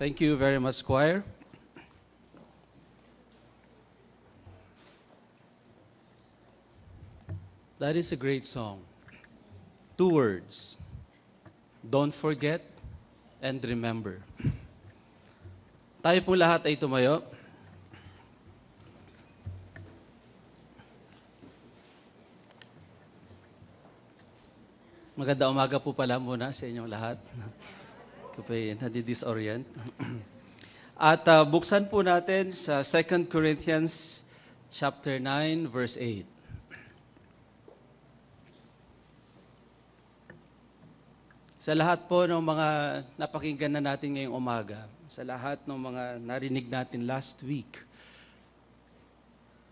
Thank you very much, choir. That is a great song. 2 words. Don't forget and remember. Tayo po lahat ay tumayo. Maganda umaga po pala muna sa inyong lahat. Kapag nadi-disorient. At buksan po natin sa 2 Corinthians chapter 9, verse 8. Sa lahat po ng mga napakinggan na natin ngayong umaga, sa lahat ng mga narinig natin last week,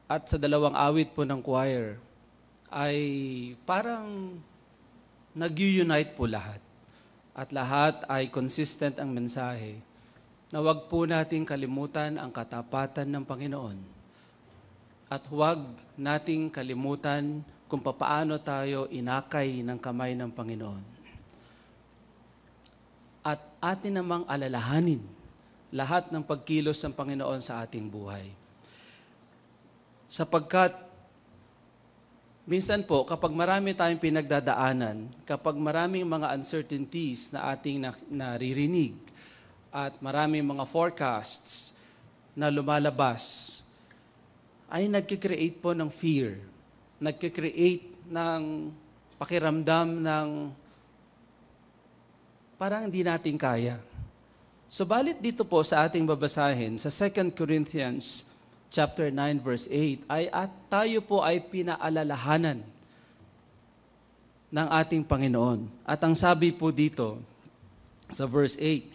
at sa dalawang awit po ng choir, ay parang nag-unite po lahat. At lahat ay consistent ang mensahe na huwag po nating kalimutan ang katapatan ng Panginoon. At huwag nating kalimutan kung papaano tayo inakay ng kamay ng Panginoon. At atin namang alalahanin lahat ng pagkilos ng Panginoon sa ating buhay. Sapagkat minsan po, kapag marami tayong pinagdadaanan, kapag maraming mga uncertainties na ating naririnig, at maraming mga forecasts na lumalabas, ay nagkikreate po ng fear, nagkikreate ng pakiramdam ng parang hindi natin kaya. Subalit dito po sa ating babasahin, sa 2 Corinthians chapter 9 verse 8, at tayo po ay pinaalalahanan ng ating Panginoon. At ang sabi po dito sa verse 8,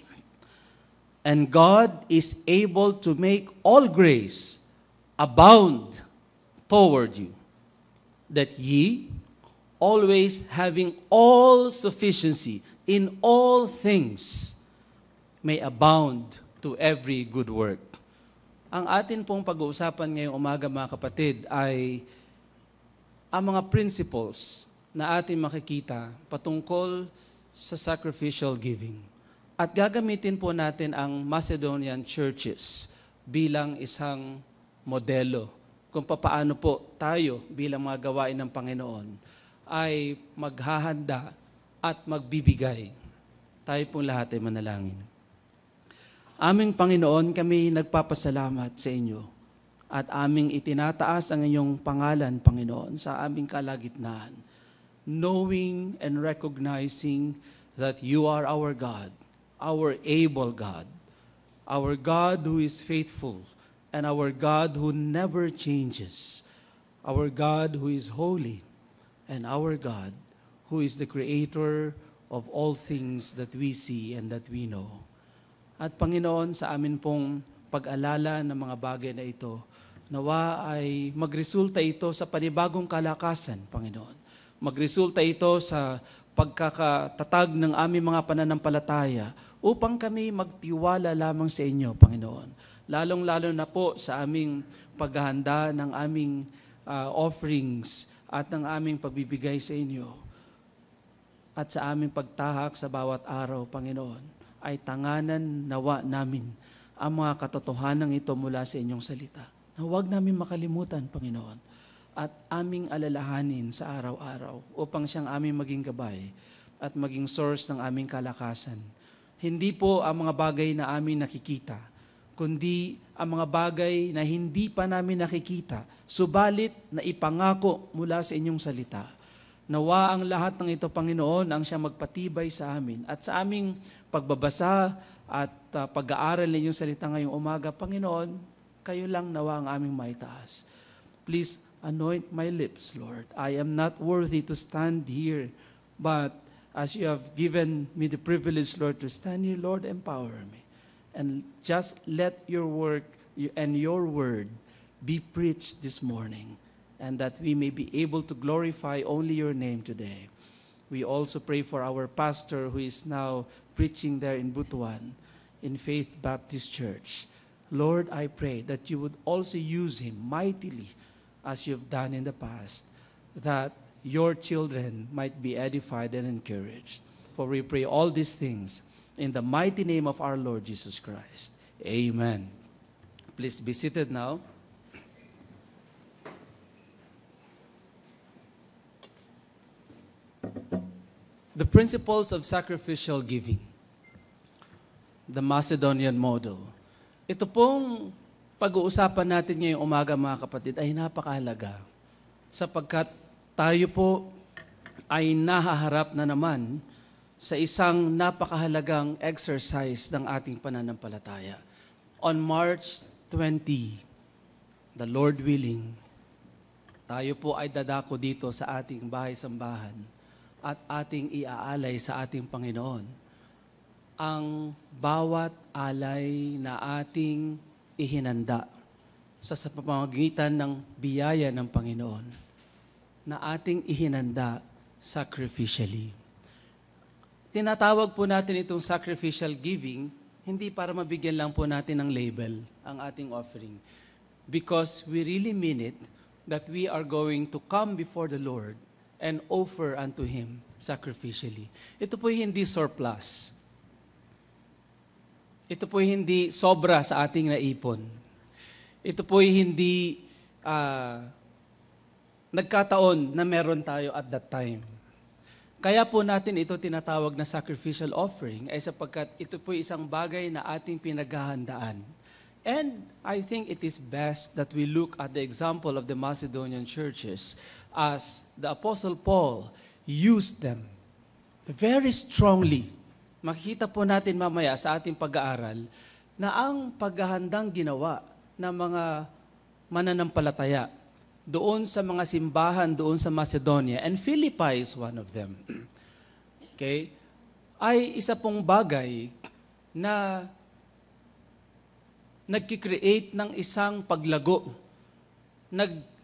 "And God is able to make all grace abound toward you, that ye, always having all sufficiency in all things, may abound to every good work." Ang atin pong pag-uusapan ngayong umaga, mga kapatid, ay ang mga principles na ating makikita patungkol sa sacrificial giving. At gagamitin po natin ang Macedonian churches bilang isang modelo kung paano po tayo bilang mga gawain ng Panginoon ay maghahanda at magbibigay. Tayo pong lahat ay manalangin. Aming Panginoon, kami nagpapasalamat sa inyo at aming itinataas ang inyong pangalan, Panginoon, sa aming kalagitnaan, knowing and recognizing that you are our God, our able God, our God who is faithful, and our God who never changes, our God who is holy, and our God who is the creator of all things that we see and that we know. At Panginoon, sa amin pong pag-alala ng mga bagay na ito, nawa ay magresulta ito sa panibagong kalakasan, Panginoon. Magresulta ito sa pagkakatatag ng aming mga pananampalataya upang kami magtiwala lamang sa inyo, Panginoon. Lalong-lalo na po sa aming paghahanda ng aming offerings at ng aming pagbibigay sa inyo. At sa aming pagtahak sa bawat araw, Panginoon, ay tanganan nawa namin ang mga katotohanan ito mula sa inyong salita. Na huwag namin makalimutan, Panginoon, at aming alalahanin sa araw-araw upang siyang aming maging gabay at maging source ng aming kalakasan. Hindi po ang mga bagay na aming nakikita, kundi ang mga bagay na hindi pa namin nakikita, subalit na ipangako mula sa inyong salita. Nawa ang lahat ng ito, Panginoon, ang siyang magpatibay sa amin. At sa aming pagbabasa at pag-aaral ng inyong salita ngayong umaga, Panginoon, kayo lang nawa ang aming maitaas. Please anoint my lips, Lord. I am not worthy to stand here, but as you have given me the privilege, Lord, to stand here, Lord, empower me. And just let your work and your word be preached this morning, and that we may be able to glorify only your name today. We also pray for our pastor who is now preaching there in Butuan, in Faith Baptist Church. Lord, I pray that you would also use him mightily as you've done in the past, that your children might be edified and encouraged. For we pray all these things In the mighty name of our Lord Jesus Christ. Amen. Please be seated now. The principles of sacrificial giving. The Macedonian model. Ito pong pag-uusapan natin ngayong umaga, mga kapatid, ay napakahalaga. Sapagkat tayo po ay nahaharap na naman sa isang napakahalagang exercise ng ating pananampalataya. On March 20, the Lord willing, tayo po ay dadako dito sa ating bahay-sambahan at ating iaalay sa ating Panginoon ang bawat alay na ating ihinanda sa pamamagitan ng biyaya ng Panginoon na ating ihinanda sacrificially. Tinatawag po natin itong sacrificial giving, hindi para mabigyan lang po natin ng label ang ating offering. Because we really mean it that we are going to come before the Lord and offer unto Him sacrificially. Ito po hindi surplus. Ito po hindi sobra sa ating naipon. Ito po hindi nagkataon na meron tayo at that time. Kaya po natin ito tinatawag na sacrificial offering ay sapagkat ito po isang bagay na ating pinaghahandaan. And I think it is best that we look at the example of the Macedonian churches as the Apostle Paul used them very strongly. Makikita po natin mamaya sa ating pag-aaral na ang paghahandang ginawa ng mga mananampalataya doon sa mga simbahan doon sa Macedonia, and Philippi is one of them, okay, ay isa pong bagay na nagki-create ng isang paglago,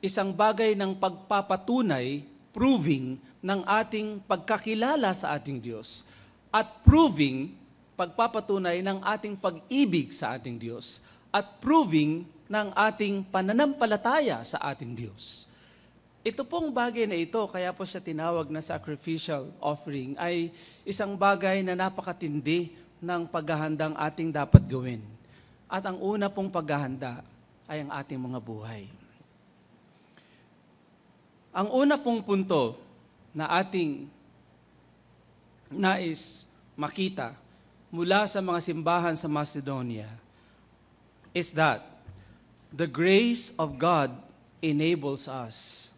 isang bagay ng pagpapatunay, proving ng ating pagkakilala sa ating Diyos, at proving, pagpapatunay ng ating pag-ibig sa ating Diyos, at proving ng ating pananampalataya sa ating Diyos. Ito pong bagay na ito, kaya po siya tinawag na sacrificial offering, ay isang bagay na napakatindi ng paghahandang ating dapat gawin. At ang una pong paghahanda ay ang ating mga buhay. Ang una pong punto na ating nais makita mula sa mga simbahan sa Macedonia is that the grace of God enables us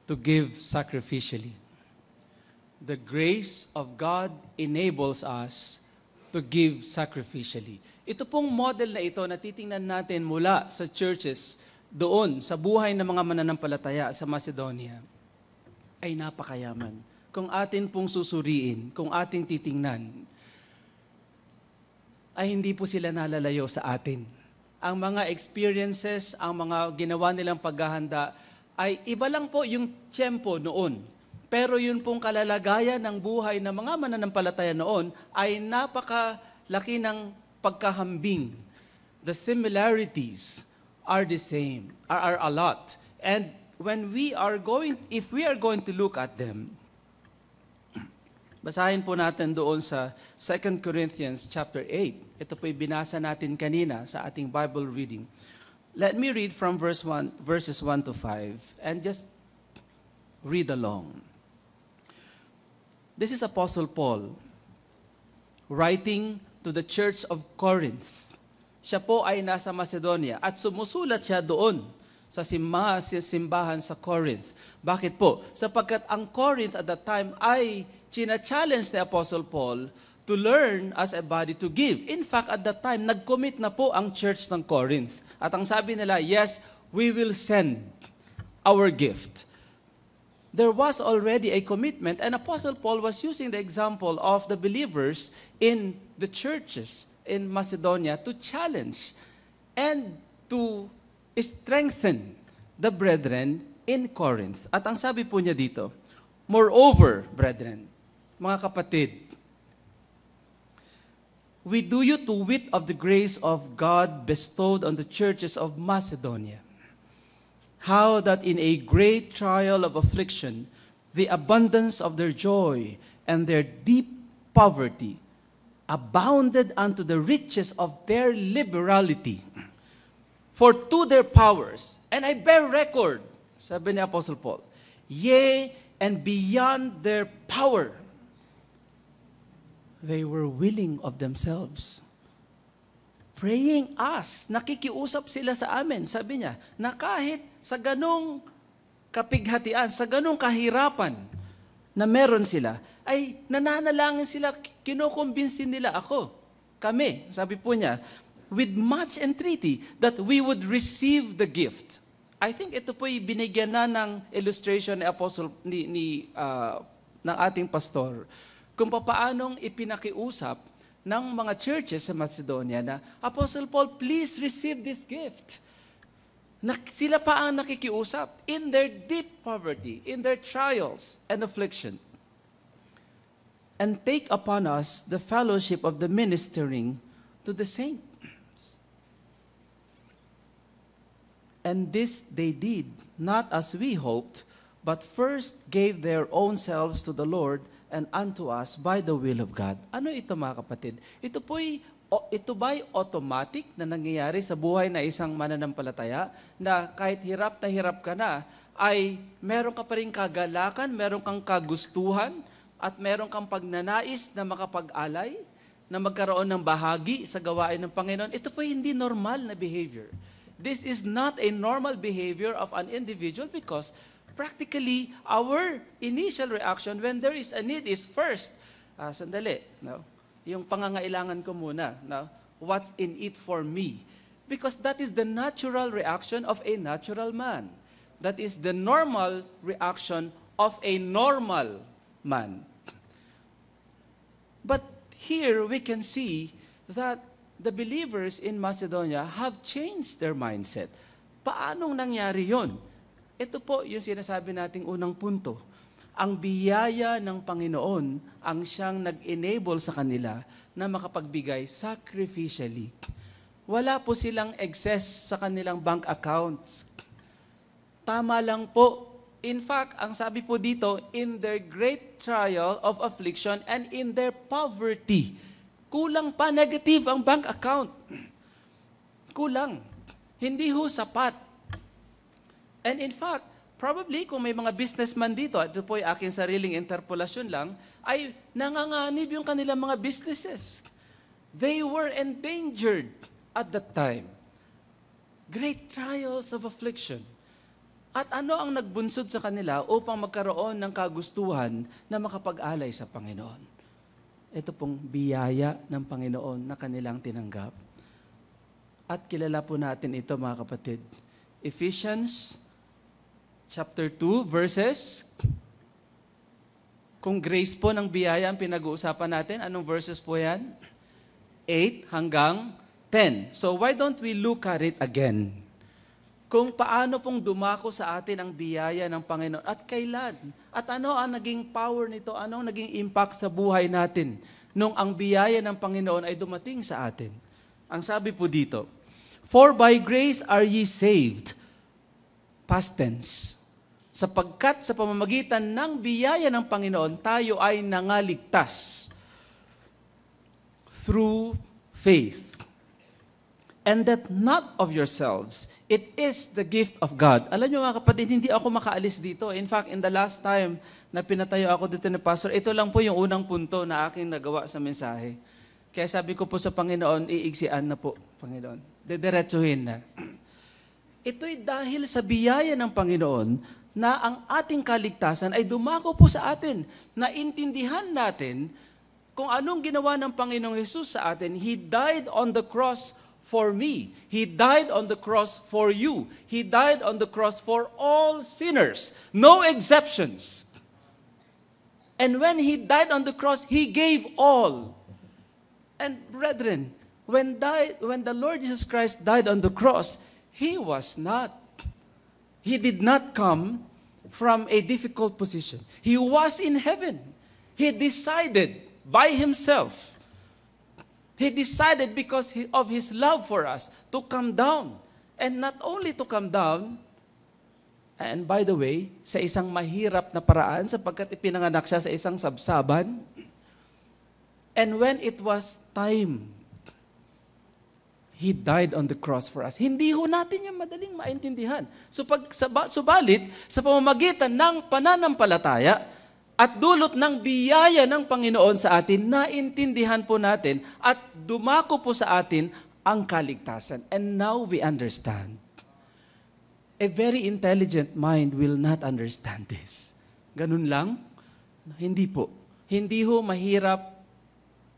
to give sacrificially. The grace of God enables us to give sacrificially. Ito pong model na ito na titingnan natin mula sa churches doon sa buhay ng mga mananampalataya sa Macedonia ay napakayaman. Kung atin pong susuriin, kung ating titingnan, ay hindi po sila nalalayo sa atin. Ang mga experiences, ang mga ginawa nilang paghahanda, ay iba lang po yung tiyempo noon. Pero yun pong kalalagayan ng buhay ng mga mananampalataya noon ay napakalaki ng pagkahambing. The similarities are the same, are a lot. And if we are going to look at them, basahin po natin doon sa 2 Corinthians chapter 8. Ito po'y binasa natin kanina sa ating Bible reading. Let me read from verses 1 to 5 and just read along. This is Apostle Paul writing to the church of Corinth. Siya po ay nasa Macedonia at sumusulat siya doon sa simbahan sa Corinth. Bakit po? Sapagkat ang Corinth at that time ay china-challenge ni Apostle Paul to learn as a body to give. In fact, at that time, nag-commit na po ang church ng Corinth. At ang sabi nila, yes, we will send our gift. There was already a commitment, and Apostle Paul was using the example of the believers in the churches in Macedonia to challenge and to strengthen the brethren in Corinth. At ang sabi po niya dito, moreover, brethren, mga kapatid, we do you to wit of the grace of God bestowed on the churches of Macedonia, how that in a great trial of affliction, the abundance of their joy and their deep poverty abounded unto the riches of their liberality. For to their powers, and I bear record, sabi ni Apostle Paul, yea, and beyond their power, they were willing of themselves, praying us. Nakikiusap sila sa amin. Sabi niya, na kahit sa ganong kapighatian, sa ganong kahirapan na meron sila, ay nananalangin sila, kinukumbinsin nila ako. Kami, sabi po niya, with much entreaty that we would receive the gift. I think ito po'y binigyan na ng illustration ni Apostle, ng ating pastor, kung paanong ipinakiusap ng mga churches sa Macedonia na, Apostle Paul, please receive this gift. Sila pa ang nakikiusap in their deep poverty, in their trials and affliction. And take upon us the fellowship of the ministering to the saints. And this they did, not as we hoped, but first gave their own selves to the Lord and unto us by the will of God. Ano ito mga kapatid? Ito ba'y automatic na nangyayari sa buhay na isang mananampalataya na kahit hirap na hirap ka na, ay meron ka pa rin kagalakan, meron kang kagustuhan, at meron kang pagnanais na makapag-alay, na magkaroon ng bahagi sa gawain ng Panginoon? Ito po hindi normal na behavior. This is not a normal behavior of an individual because practically our initial reaction when there is a need is first, yung pangangailangan ko muna, what's in it for me? Because that is the natural reaction of a natural man. That is the normal reaction of a normal man. But here we can see that the believers in Macedonia have changed their mindset. Paanong nangyari yon? Ito po yung sinasabi nating unang punto. Ang biyaya ng Panginoon ang siyang nag-enable sa kanila na makapagbigay sacrificially. Wala po silang excess sa kanilang bank accounts. Tama lang po. In fact, ang sabi po dito, in their great trial of affliction and in their poverty, kulang pa, negative ang bank account. Kulang. Hindi ho sapat. And in fact, probably kung may mga businessman dito, ito po yung aking sariling interpolasyon lang, ay nanganganib yung kanilang mga businesses. They were endangered at that time. Great trials of affliction. At ano ang nagbunsod sa kanila upang magkaroon ng kagustuhan na makapag-alay sa Panginoon? Ito pong biyaya ng Panginoon na kanilang tinanggap. At kilala po natin ito mga kapatid. Ephesians chapter 2 verses, kung grace po ng biyaya ang pinag-uusapan natin, anong verses po yan? 8 hanggang 10. So why don't we look at it again? Kung paano pong dumako sa atin ang biyaya ng Panginoon at kailan. At ano ang naging power nito, ano ang naging impact sa buhay natin nung ang biyaya ng Panginoon ay dumating sa atin. Ang sabi po dito, for by grace are ye saved, past tense, sapagkat sa pamamagitan ng biyaya ng Panginoon, tayo ay nangaligtas through faith. And that not of yourselves, it is the gift of God. Alam niyo mga kapatid, hindi ako makaalis dito. In fact, in the last time na pinatayo ako dito ni Pastor, ito lang po yung unang punto na aking nagawa sa mensahe. Kaya sabi ko po sa Panginoon, iigsian na po, Panginoon. Dediretsuhin na. Ito'y dahil sa biyaya ng Panginoon na ang ating kaligtasan ay dumako po sa atin. Naintindihan natin kung anong ginawa ng Panginoong Jesus sa atin. He died on the cross for me. He died on the cross for you. He died on the cross for all sinners. No exceptions. And when He died on the cross, He gave all. And brethren, when the Lord Jesus Christ died on the cross, He did not come from a difficult position. He was in heaven. He decided by Himself. He decided because of His love for us to come down. And not only to come down, and by the way, sa isang mahirap na paraan sapagkat ipinanganak siya sa isang sabsaban, And when it was time, He died on the cross for us. Hindi ho natin yung madaling maintindihan. So subalit, sa pamamagitan ng pananampalataya at dulot ng biyaya ng Panginoon sa atin, naintindihan po natin at dumako po sa atin ang kaligtasan. And now we understand. A very intelligent mind will not understand this. Ganun lang? Hindi po. Hindi ho mahirap,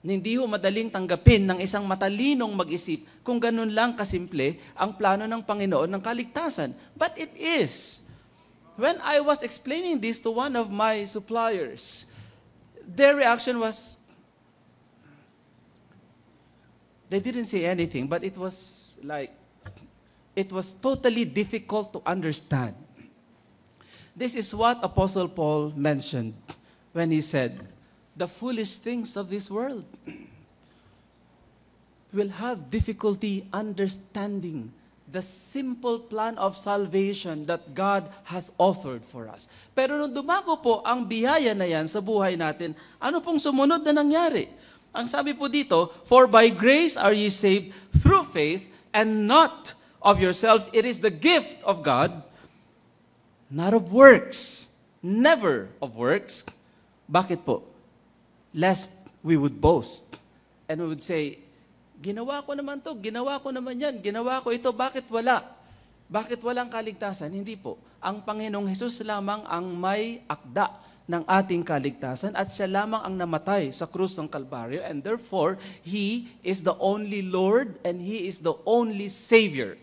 hindi ho madaling tanggapin ng isang matalinong mag-isip kung ganun lang kasimple ang plano ng Panginoon ng kaligtasan. But it is. When I was explaining this to one of my suppliers, their reaction was, they didn't say anything, but it was like, it was totally difficult to understand. This is what Apostle Paul mentioned when he said, the foolish things of this world will have difficulty understanding the simple plan of salvation that God has offered for us. Pero nung dumako po ang biyaya na yan sa buhay natin, ano pong sumunod na nangyari? Ang sabi po dito, for by grace are ye saved through faith, and not of yourselves. It is the gift of God, not of works. Never of works. Bakit po? Lest we would boast. And we would say, ginawa ko naman to, ginawa ko naman yan, ginawa ko ito, bakit wala? Bakit walang kaligtasan? Hindi po. Ang Panginoong Hesus lamang ang may akda ng ating kaligtasan at siya lamang ang namatay sa krus ng Kalbaryo, and therefore, He is the only Lord and He is the only Savior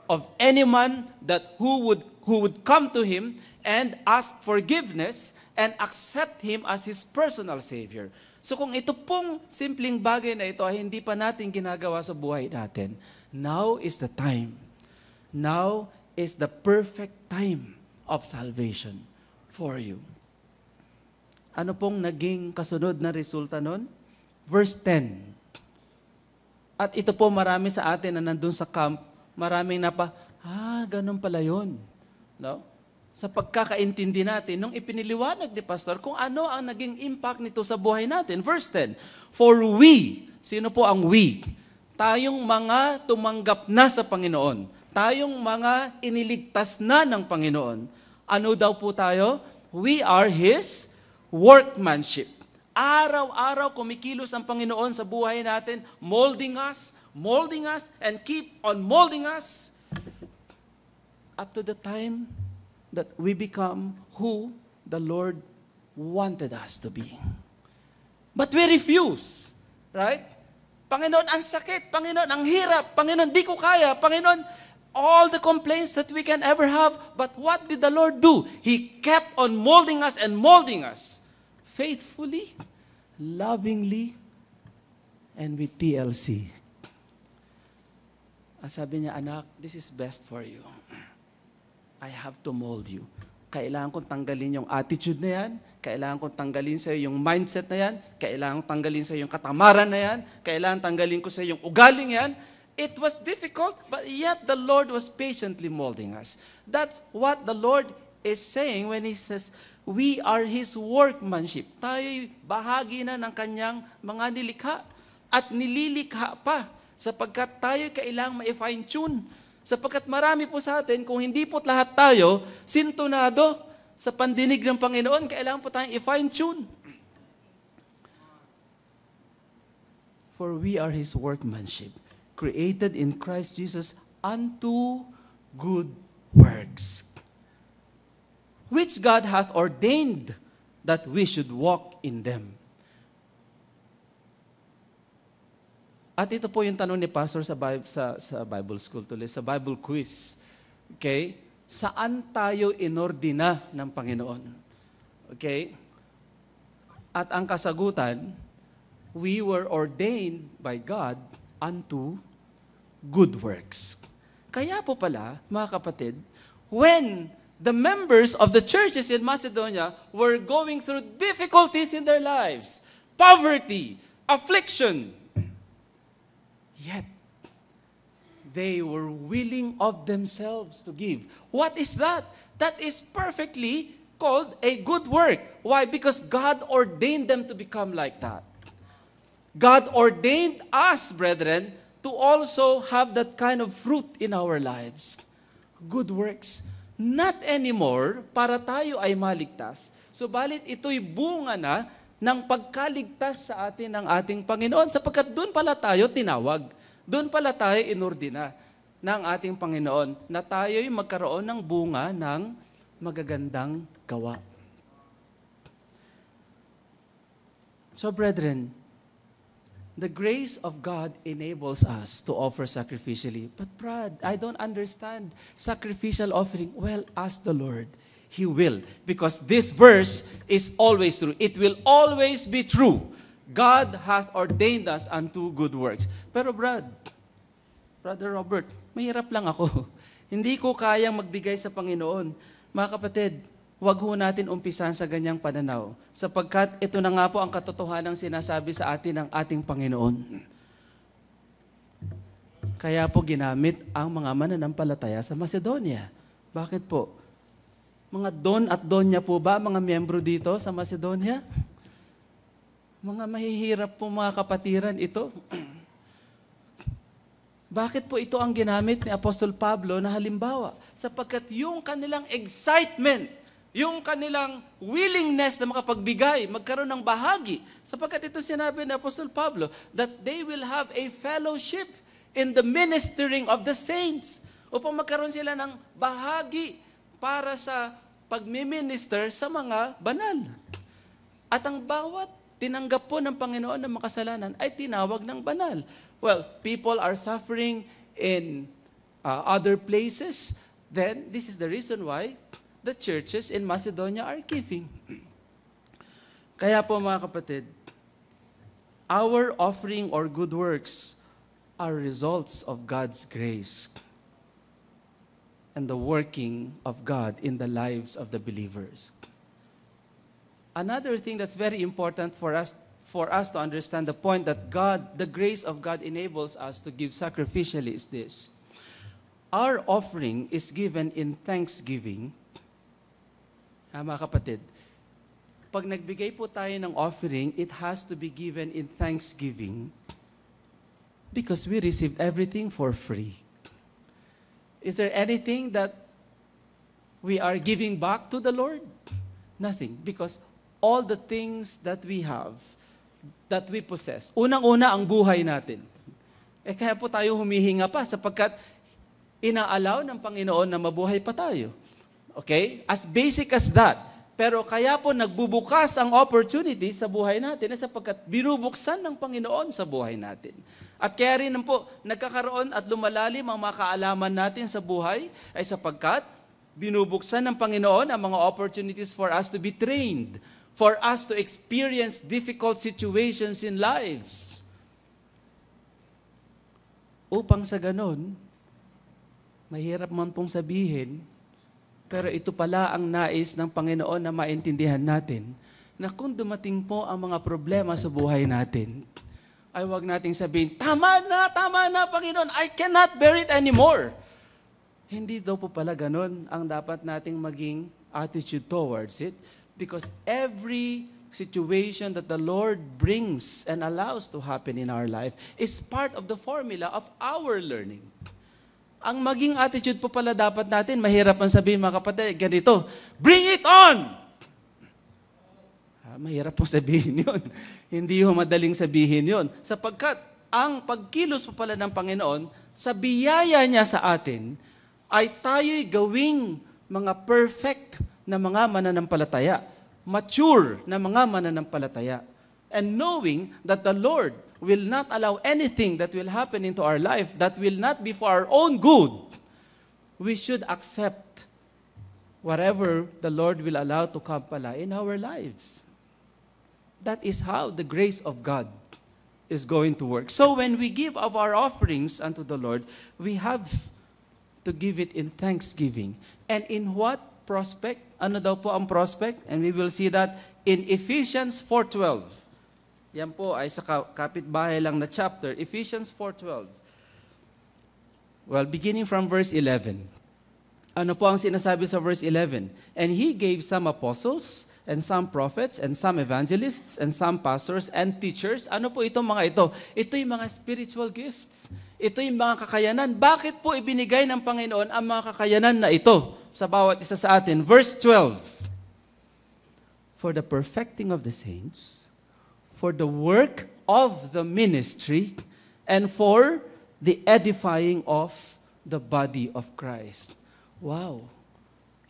of any man that who would come to Him and ask forgiveness and accept Him as His personal Savior. So kung ito pong simpleng bagay na ito ay hindi pa natin ginagawa sa buhay natin, now is the time. Now is the perfect time of salvation for you. Ano pong naging kasunod na resulta nun? Verse 10. At ito po marami sa atin na nandun sa camp, maraming ganun pala yun. No? Sa pagkakaintindi natin, nung ipiniliwanag ni Pastor kung ano ang naging impact nito sa buhay natin. Verse 10, for we, sino po ang we? Tayong mga tumanggap na sa Panginoon. Tayong mga iniligtas na ng Panginoon. Ano daw po tayo? We are His workmanship. Araw-araw kumikilos ang Panginoon sa buhay natin, molding us, and keep on molding us up to the time that we become who the Lord wanted us to be. But we refuse, right? Panginoon, ang sakit. Panginoon, ang hirap. Panginoon, di ko kaya. Panginoon, all the complaints that we can ever have. But what did the Lord do? He kept on molding us and molding us. Faithfully, lovingly, and with TLC. Sabi niya, anak, this is best for you. I have to mold you. Kailangan kong tanggalin yung attitude na yan. Kailangan kong tanggalin sa yung mindset na yan. Kailangan kong tanggalin sa yung katamaran na yan. Kailangan tanggalin ko sa yung ugaling yan. It was difficult, but yet the Lord was patiently molding us. That's what the Lord is saying when He says, we are His workmanship. Tayo'y bahagi na ng Kanyang mga nilikha. At nililikha pa sapagkat tayo kailangang ma-fine-tune. Sapagkat marami po sa atin, kung hindi po lahat tayo, sintonado sa pandinig ng Panginoon, kailangan po tayong i-fine-tune. For we are His workmanship, created in Christ Jesus unto good works, which God hath ordained that we should walk in them. At ito po yung tanong ni Pastor sa Bible School tuloy, sa Bible Quiz. Okay? Saan tayo inordina ng Panginoon? Okay? At ang kasagutan, we were ordained by God unto good works. Kaya po pala, mga kapatid, when the members of the churches in Macedonia were going through difficulties in their lives, poverty, affliction, yet, they were willing of themselves to give. What is that? That is perfectly called a good work. Why? Because God ordained them to become like that. God ordained us, brethren, to also have that kind of fruit in our lives. Good works. Not anymore para tayo ay maligtas. Subalit ito'y bunga na ng pagkaligtas sa atin ng ating Panginoon, sapagkat doon pala tayo tinawag. Doon pala tayo inordina ng ating Panginoon na tayo'y magkaroon ng bunga ng magagandang gawa. So brethren, the grace of God enables us to offer sacrificially. But Brad, I don't understand sacrificial offering. Well, ask the Lord. He will. Because this verse is always true. It will always be true. God hath ordained us unto good works. Pero Brother Robert, mahirap lang ako. Hindi ko kayang magbigay sa Panginoon. Mga kapatid, wag ho natin umpisan sa ganyang pananaw. Sapagkat ito na nga po ang katotohanan ng sinasabi sa atin ng ating Panginoon. Kaya po ginamit ang mga mananampalataya sa Macedonia. Bakit po? Mga don at donya po ba, mga miyembro dito sa Macedonia? Mga mahihirap po mga kapatiran ito. Bakit po ito ang ginamit ni Apostol Pablo na halimbawa? Sapagkat yung kanilang excitement, yung kanilang willingness na makapagbigay, magkaroon ng bahagi. Sapagkat ito sinabi ni Apostol Pablo, that they will have a fellowship in the ministering of the saints. Upang magkaroon sila ng bahagi para sa pagmiminister sa mga banal. At ang bawat tinanggap po ng Panginoon ng makasalanan ay tinawag ng banal. Well, people are suffering in other places. Then, this is the reason why the churches in Macedonia are giving. Kaya po mga kapatid, our offering or good works are results of God's grace and the working of God in the lives of the believers. Another thing that's very important for us to understand the point that the grace of God enables us to give sacrificially is this. Our offering is given in thanksgiving. Mga kapatid, pag nagbigay po tayo ng offering, it has to be given in thanksgiving because we received everything for free. Is there anything that we are giving back to the Lord? Nothing, because all the things that we have, that we possess. Unang-una ang buhay natin. Kaya po tayo humihinga pa sapagkat inaalaw ng Panginoon na mabuhay pa tayo. Okay? As basic as that. Pero kaya po nagbubukas ang opportunity sa buhay natin sapagkat binubuksan ng Panginoon sa buhay natin. At kaya rin po nagkakaroon at lumalalim ang mga kaalaman natin sa buhay ay sapagkat binubuksan ng Panginoon ang mga opportunities for us to be trained, for us to experience difficult situations in lives. Upang sa ganon, mahirap man pong sabihin, pero ito pala ang nais ng Panginoon na maintindihan natin, na kung dumating po ang mga problema sa buhay natin, ay huwag nating sabihin, tama na, Panginoon, I cannot bear it anymore. Hindi daw po pala ganon ang dapat nating maging attitude towards it. Because every situation that the Lord brings and allows to happen in our life is part of the formula of our learning. Ang maging attitude po pala dapat natin, mahirap ang sabihin mga kapatid, ganito, bring it on! Mahirap po sabihin yun. Hindi ho madaling sabihin yun. Sapagkat ang pagkilos po pala ng Panginoon, sa biyaya niya sa atin, ay tayo'y gawing mga perfect na mga mananampalataya, mature na mga mananampalataya, and knowing that the Lord will not allow anything that will happen into our life that will not be for our own good, we should accept whatever the Lord will allow to come pala in our lives. That is how the grace of God is going to work. So when we give of our offerings unto the Lord, we have to give it in thanksgiving. And in what prospect? Ano daw po ang prospect? And we will see that in Ephesians 4:12. Yan po ay sa kapitbahay lang na chapter, Ephesians 4:12. Well, beginning from verse 11. Ano po ang sinasabi sa verse 11? And He gave some apostles, and some prophets, and some evangelists, and some pastors, and teachers. Ano po itong mga ito? Ito yung mga spiritual gifts. Ito yung mga kakayanan. Bakit po ibinigay ng Panginoon ang mga kakayanan na ito sa bawat isa sa atin? Verse 12. For the perfecting of the saints, for the work of the ministry, and for the edifying of the body of Christ. Wow!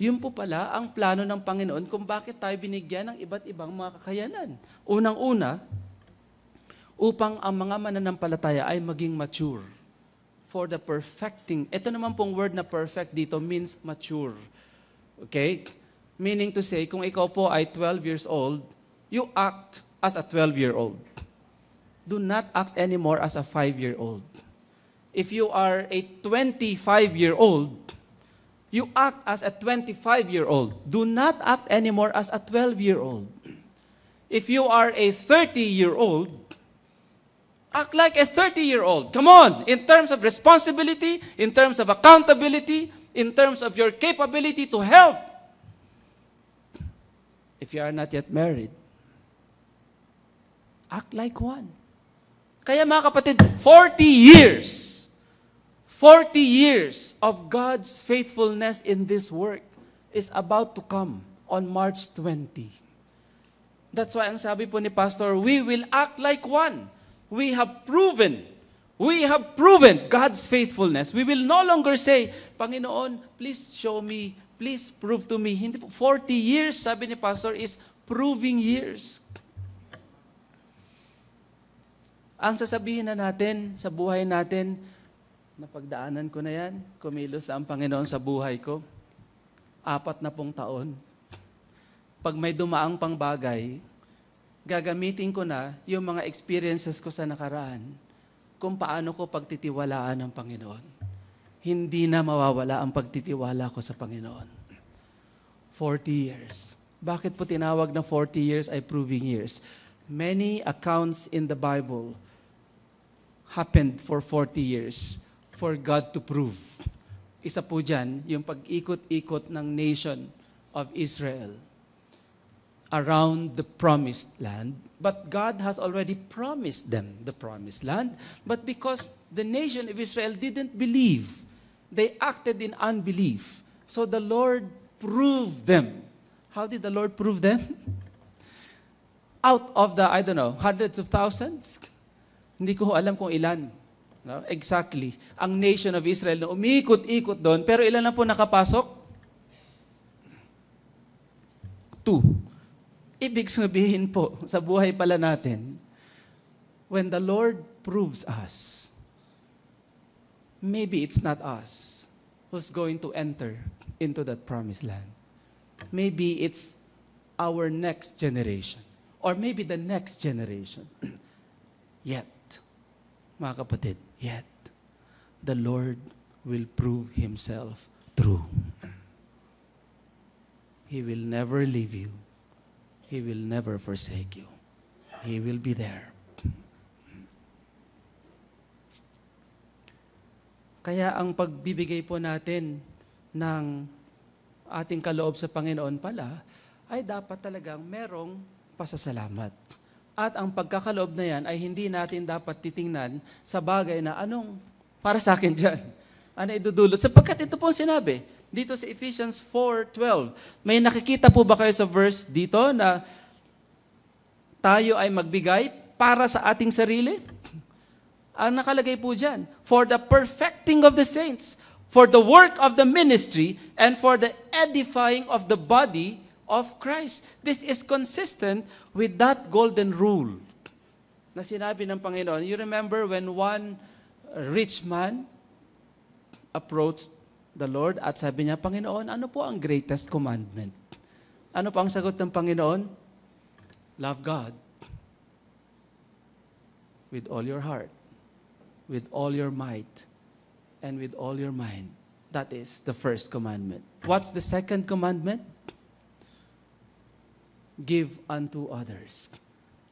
Yun po pala ang plano ng Panginoon kung bakit tayo binigyan ng iba't ibang mga kakayanan. Unang-una, upang ang mga mananampalataya ay maging mature. For the perfecting. Ito naman pong word na perfect dito means mature. Okay? Meaning to say, kung ikaw po ay 12 years old, you act as a 12-year-old. Do not act anymore as a 5-year-old. If you are a 25-year-old, you act as a 25-year-old. Do not act anymore as a 12-year-old. If you are a 30-year-old, act like a 30-year-old. Come on! In terms of responsibility, in terms of accountability, in terms of your capability to help. If you are not yet married, act like one. Kaya mga kapatid, 40 years of God's faithfulness in this work is about to come on March 20. That's why ang sabi po ni Pastor, we will act like one. We have proven God's faithfulness. We will no longer say, Panginoon, please show me, please prove to me. Hindi po, 40 years, sabi ni Pastor, is proving years. Ang sasabihin na natin sa buhay natin, napagdaanan ko na yan, kumilos ang Panginoon sa buhay ko, 40 taon. Pag may dumaang pang bagay, gagamitin ko na yung mga experiences ko sa nakaraan kung paano ko pagtitiwalaan ng Panginoon. Hindi na mawawala ang pagtitiwala ko sa Panginoon. 40 years. Bakit po tinawag na 40 years ay proving years? Many accounts in the Bible happened for 40 years for God to prove. Isa po dyan, yung pag-ikot-ikot ng nation of Israel around the promised land. But God has already promised them the promised land. But because the nation of Israel didn't believe, they acted in unbelief. So the Lord proved them. How did the Lord prove them? Out of the, hundreds of thousands? Hindi ko alam kung ilan. No? Exactly. Ang nation of Israel na umiikot-ikot doon, pero ilan na po nakapasok? 2. Ibig sabihin po, sa buhay pala natin, when the Lord proves us, maybe it's not us who's going to enter into that promised land. Maybe it's our next generation. Or maybe the next generation. Yet, mga kapatid, yet, the Lord will prove Himself true. He will never leave you. He will never forsake you. He will be there. Kaya ang pagbibigay po natin ng ating kaloob sa Panginoon pala, ay dapat talagang merong pasasalamat. At ang pagkakaloob na yan ay hindi natin dapat titingnan sa bagay na anong para sa akin dyan. Ano idudulot? Sapagkat ito po sinabi, dito sa Ephesians 4:12. May nakikita po ba kayo sa verse dito na tayo ay magbigay para sa ating sarili? Ang nakalagay po dyan, for the perfecting of the saints, for the work of the ministry, and for the edifying of the body of Christ. This is consistent with that golden rule na sinabi ng Panginoon. You remember when one rich man approached the Lord at sabi niya, Panginoon, ano po ang greatest commandment? Ano po ang sagot ng Panginoon? Love God with all your heart, with all your might, and with all your mind. That is the first commandment. What's the second commandment? Give unto others.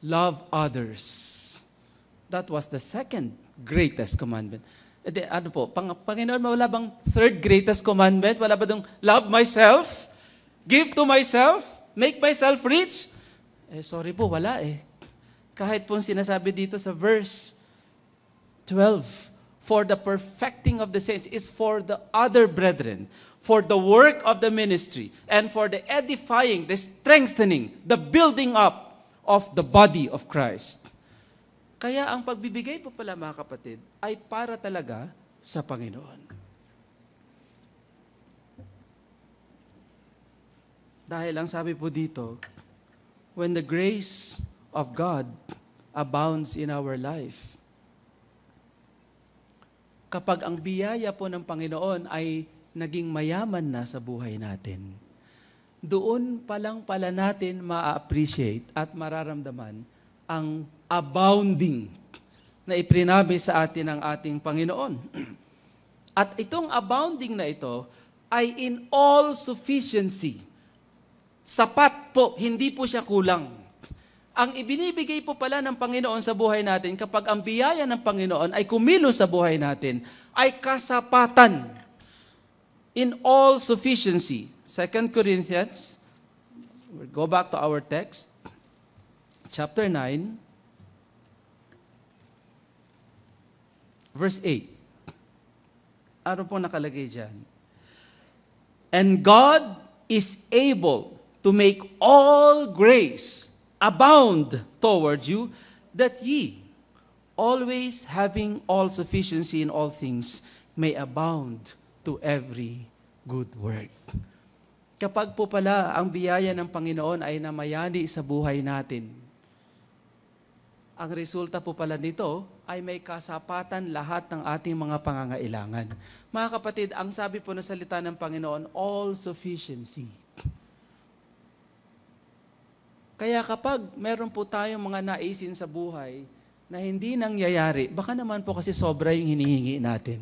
Love others. That was the second greatest commandment. Ano po, Panginoon, wala bang third greatest commandment? Wala ba dong love myself? Give to myself? Make myself rich? Sorry po, wala eh. Kahit po sinasabi dito sa verse 12, for the perfecting of the saints is for the other brethren, for the work of the ministry, and for the edifying, the strengthening, the building up of the body of Christ. Kaya ang pagbibigay po pala mga kapatid ay para talaga sa Panginoon. Dahil ang sabi po dito, when the grace of God abounds in our life, kapag ang biyaya po ng Panginoon ay naging mayaman na sa buhay natin, doon pa lang pala natin ma-appreciate at mararamdaman ang abounding na iprinabi sa atin ng ating Panginoon. At itong abounding na ito ay in all sufficiency. Sapat po, hindi po siya kulang. Ang ibinibigay po pala ng Panginoon sa buhay natin kapag ang biyaya ng Panginoon ay kumilos sa buhay natin, ay kasapatan. In all sufficiency. 2 Corinthians, we'll go back to our text, chapter 9, verse 8. Ano po nakalagay dyan? And God is able to make all grace abound toward you, that ye, always having all sufficiency in all things, may abound to every good work. Kapag po pala ang biyaya ng Panginoon ay namayani sa buhay natin, ang resulta po pala nito ay may kasapatan lahat ng ating mga pangangailangan. Mga kapatid, ang sabi po ng salita ng Panginoon, all sufficiency. Kaya kapag meron po tayong mga naisin sa buhay na hindi nangyayari, baka naman po kasi sobra yung hinihingi natin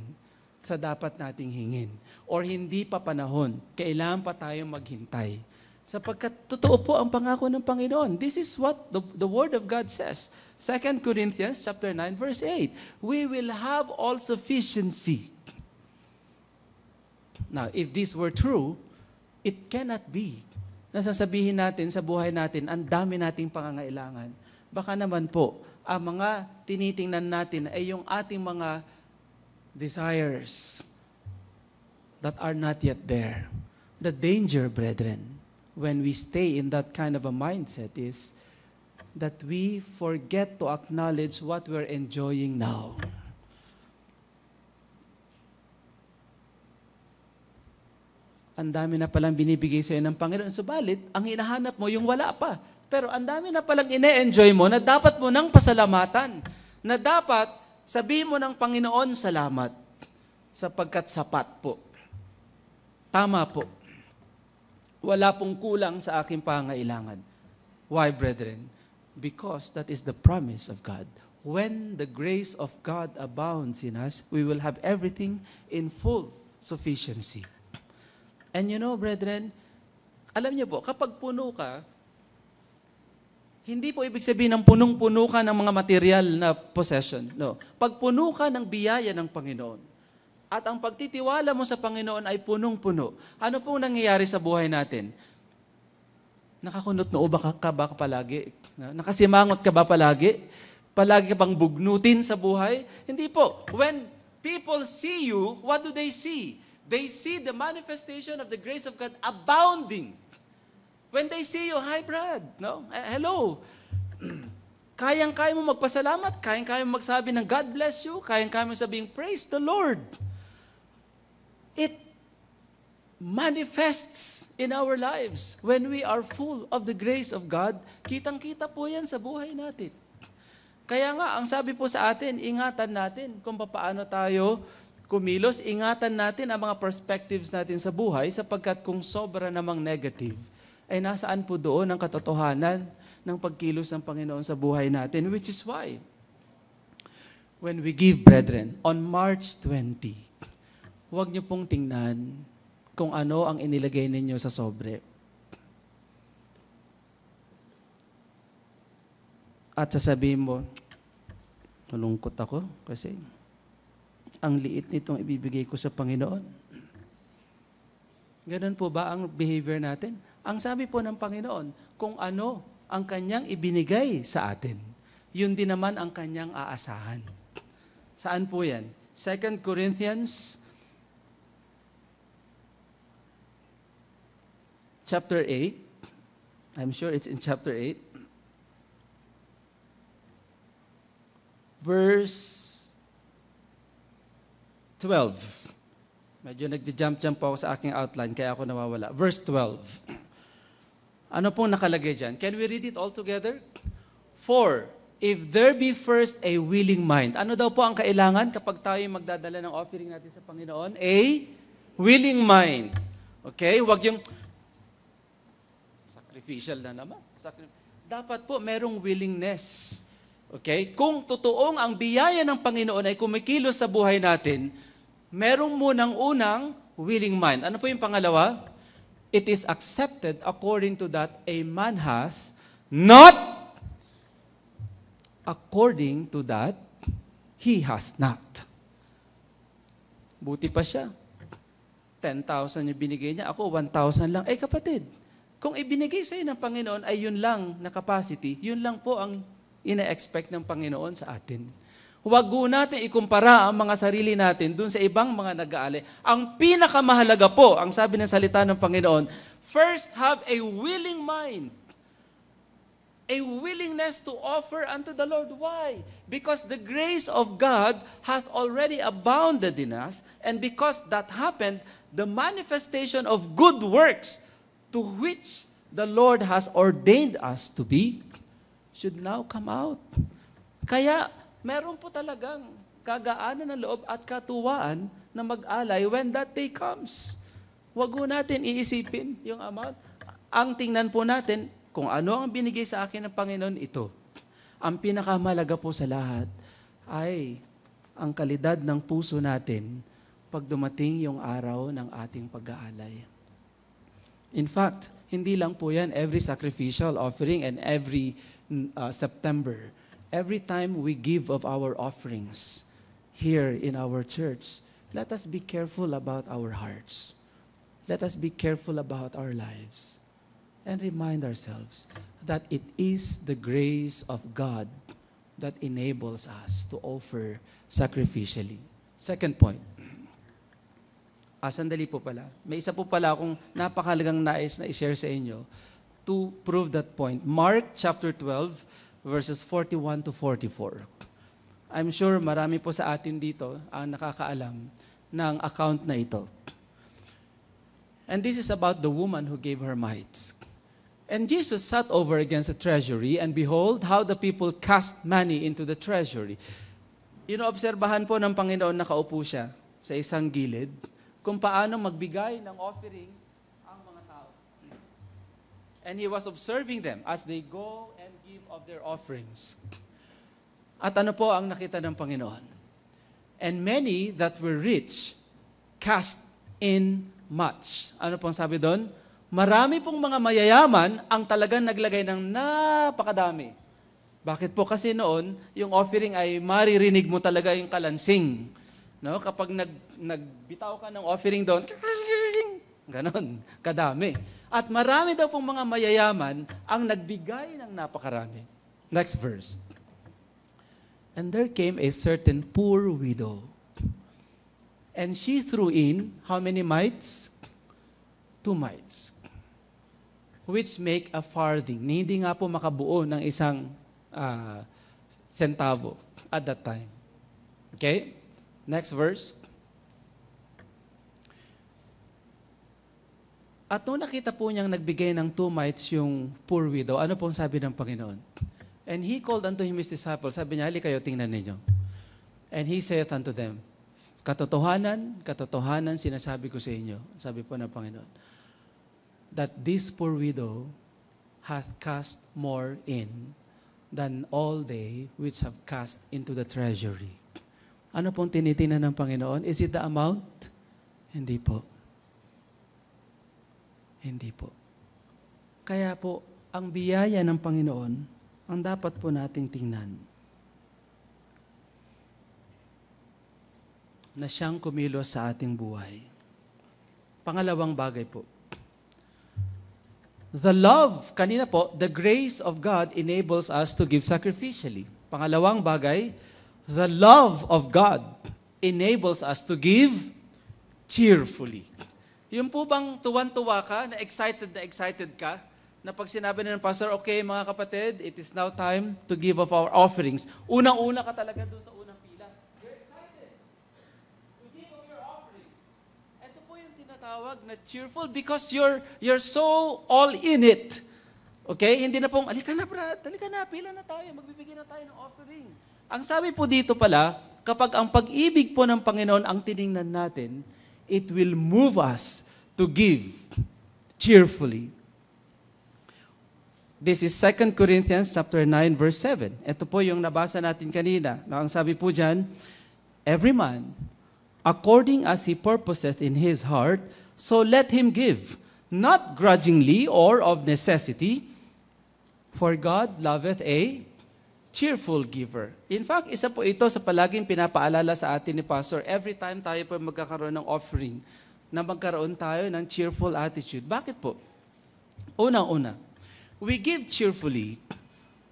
sa dapat nating hingin. Or hindi pa panahon, kailangan pa tayong maghintay. Sapagkat totoo po ang pangako ng Panginoon. This is what the Word of God says. 2 Corinthians chapter 9, verse 8. We will have all sufficiency. Now, if this were true, it cannot be. Nasasabihin natin sa buhay natin, ang dami nating pangangailangan. Baka naman po, ang mga tinitingnan natin ay yung ating mga desires that are not yet there. The danger, brethren, when we stay in that kind of a mindset is that we forget to acknowledge what we're enjoying now. Ang dami na palang binibigay sa'yo ng Panginoon. Subalit, ang hinahanap mo, yung wala pa. Pero ang dami na palang ine-enjoy mo na dapat mo nang pasalamatan. Na dapat sabihin mo ng Panginoon, salamat. Sapagkat sapat po. Tama po. Wala pong kulang sa aking pangailangan. Why, brethren? Because that is the promise of God. When the grace of God abounds in us, we will have everything in full sufficiency. And you know, brethren, alam niyo po, kapag puno ka, hindi po ibig sabihin ng punong-puno ka ng mga material na possession. No. Pag puno ka ng biyaya ng Panginoon, at ang pagtitiwala mo sa Panginoon ay punong-puno, ano pong nangyayari sa buhay natin? Nakakunot na uba ka ba palagi? Nakasimangot ka ba palagi? Palagi ka bang bugnutin sa buhay? Hindi po. When people see you, what do they see? They see the manifestation of the grace of God abounding. When they see you, hi Brad, no? Hello. Kayang-kaya mo magpasalamat, kayang-kaya mo magsabi ng God bless you, kayang-kaya mo sabing praise the Lord. It manifests in our lives when we are full of the grace of God. Kitang-kita po yan sa buhay natin. Kaya nga, ang sabi po sa atin, ingatan natin kung paano tayo kumilos, ingatan natin ang mga perspectives natin sa buhay sapagkat kung sobra namang negative, ay nasaan po doon ang katotohanan ng pagkilos ng Panginoon sa buhay natin, which is why, when we give, brethren, on March 20, huwag niyo pong tingnan kung ano ang inilagay ninyo sa sobre. At sasabihin mo, malungkot ako kasi ang liit nitong ibibigay ko sa Panginoon. Ganun po ba ang behavior natin? Ang sabi po ng Panginoon, kung ano ang kanyang ibinigay sa atin, yun din naman ang kanyang aasahan. Saan po yan? 2 Corinthians chapter 8. I'm sure it's in chapter 8. Verse 12. Medyo nagdi-jump-jump po ako sa aking outline, kaya ako nawawala. Verse 12. Ano pong nakalagay dyan? Can we read it all together? For, if there be first a willing mind. Ano daw po ang kailangan kapag tayo magdadala ng offering natin sa Panginoon? A willing mind. Okay? Huwag yung sacrificial na naman. Dapat po merong willingness. Okay? Kung totoong ang biyaya ng Panginoon ay kumikilos sa buhay natin, merong munang unang willing mind. Ano po yung pangalawa? It is accepted according to that a man hath, not according to that he hath not. Buti pa siya. 10,000 yung binigay niya, ako 1,000 lang. Kapatid, kung ibinigay sa'yo ng Panginoon ay yun lang na capacity, yun lang po ang ina-expect ng Panginoon sa atin. Huwag natin ikumpara ang mga sarili natin dun sa ibang mga nag-aalay. Ang pinakamahalaga po, ang sabi ng salita ng Panginoon, first have a willing mind. A willingness to offer unto the Lord. Why? Because the grace of God hath already abounded in us, and because that happened, the manifestation of good works to which the Lord has ordained us to be should now come out. Kaya, meron po talagang kagaanan ng loob at katuwaan na mag-alay when that day comes. Huwag po natin iisipin yung amount. Ang tingnan po natin, kung ano ang binigay sa akin ng Panginoon, ito. Ang pinakamalaga po sa lahat ay ang kalidad ng puso natin pag dumating yung araw ng ating pag-aalay. In fact, hindi lang po yan every sacrificial offering and every September. Every time we give of our offerings here in our church, let us be careful about our hearts. Let us be careful about our lives. And remind ourselves that it is the grace of God that enables us to offer sacrificially. Second point. Sandali po pala. May isa po pala akong napakalagang nais na i-share sa inyo to prove that point. Mark chapter 12, verses 41 to 44. I'm sure marami po sa atin dito ang nakakaalam ng account na ito. And this is about the woman who gave her mites. And Jesus sat over against the treasury, and behold, how the people cast money into the treasury. Inoobserbahan po ng Panginoon, nakaupo siya sa isang gilid, kung paano magbigay ng offering ang mga tao. And He was observing them as they go and give of their offerings. At ano po ang nakita ng Panginoon? And many that were rich cast in much. Ano pong sabi doon? Marami pong mga mayayaman ang talagang naglagay ng napakadami. Bakit po? Kasi noon, yung offering ay maririnig mo talaga yung kalansing. No? Kapag nagbitaw ka ng offering doon, ganon, kadami. At marami daw pong mga mayayaman ang nagbigay ng napakarami. Next verse. And there came a certain poor widow. And she threw in, how many mites? 2 mites. Which make a farthing. Hindi nga po makabuo ng isang centavo at that time. Okay? Next verse. At nung nakita po niyang nagbigay ng 2 mites yung poor widow, ano pong sabi ng Panginoon? And He called unto Him His disciples. Sabi niya, hali kayo, tingnan ninyo. And He saith unto them, katotohanan, katotohanan sinasabi ko sa inyo, sabi po ng Panginoon, that this poor widow hath cast more in than all they which have cast into the treasury. Ano pong tinitingnan ng Panginoon? Is it the amount? Hindi po. Hindi po. Kaya po, ang biyaya ng Panginoon, ang dapat po nating tingnan, na siyang kumilos sa ating buhay. Pangalawang bagay po, The love, kanina po, the grace of God enables us to give sacrificially. Pangalawang bagay, the love of God enables us to give cheerfully. Yung po bang tuwan-tuwa ka, na excited ka, na pag sinabi na ng pastor, okay mga kapatid, it is now time to give of our offerings. Unang-una ka talaga doon sa unang pila. You're excited to give of your offerings. Ito po yung tinatawag na cheerful because you're so all in it. Okay? Hindi na pong, alika na brad, alika na, pila na tayo, magbibigay na tayo ng offering. Ang sabi po dito pala, kapag ang pag-ibig po ng Panginoon ang tiningnan natin, it will move us to give cheerfully. This is 2 Corinthians chapter 9 verse 7. Ito po yung nabasa natin kanina. Ang sabi po dyan, every man, according as he purposeth in his heart, so let him give, not grudgingly or of necessity, for God loveth a cheerful giver. In fact, isa po ito sa palaging pinapaalala sa atin ni Pastor. Every time tayo po magkakaroon ng offering, na magkaroon tayo ng cheerful attitude. Bakit po? Unang-una, we give cheerfully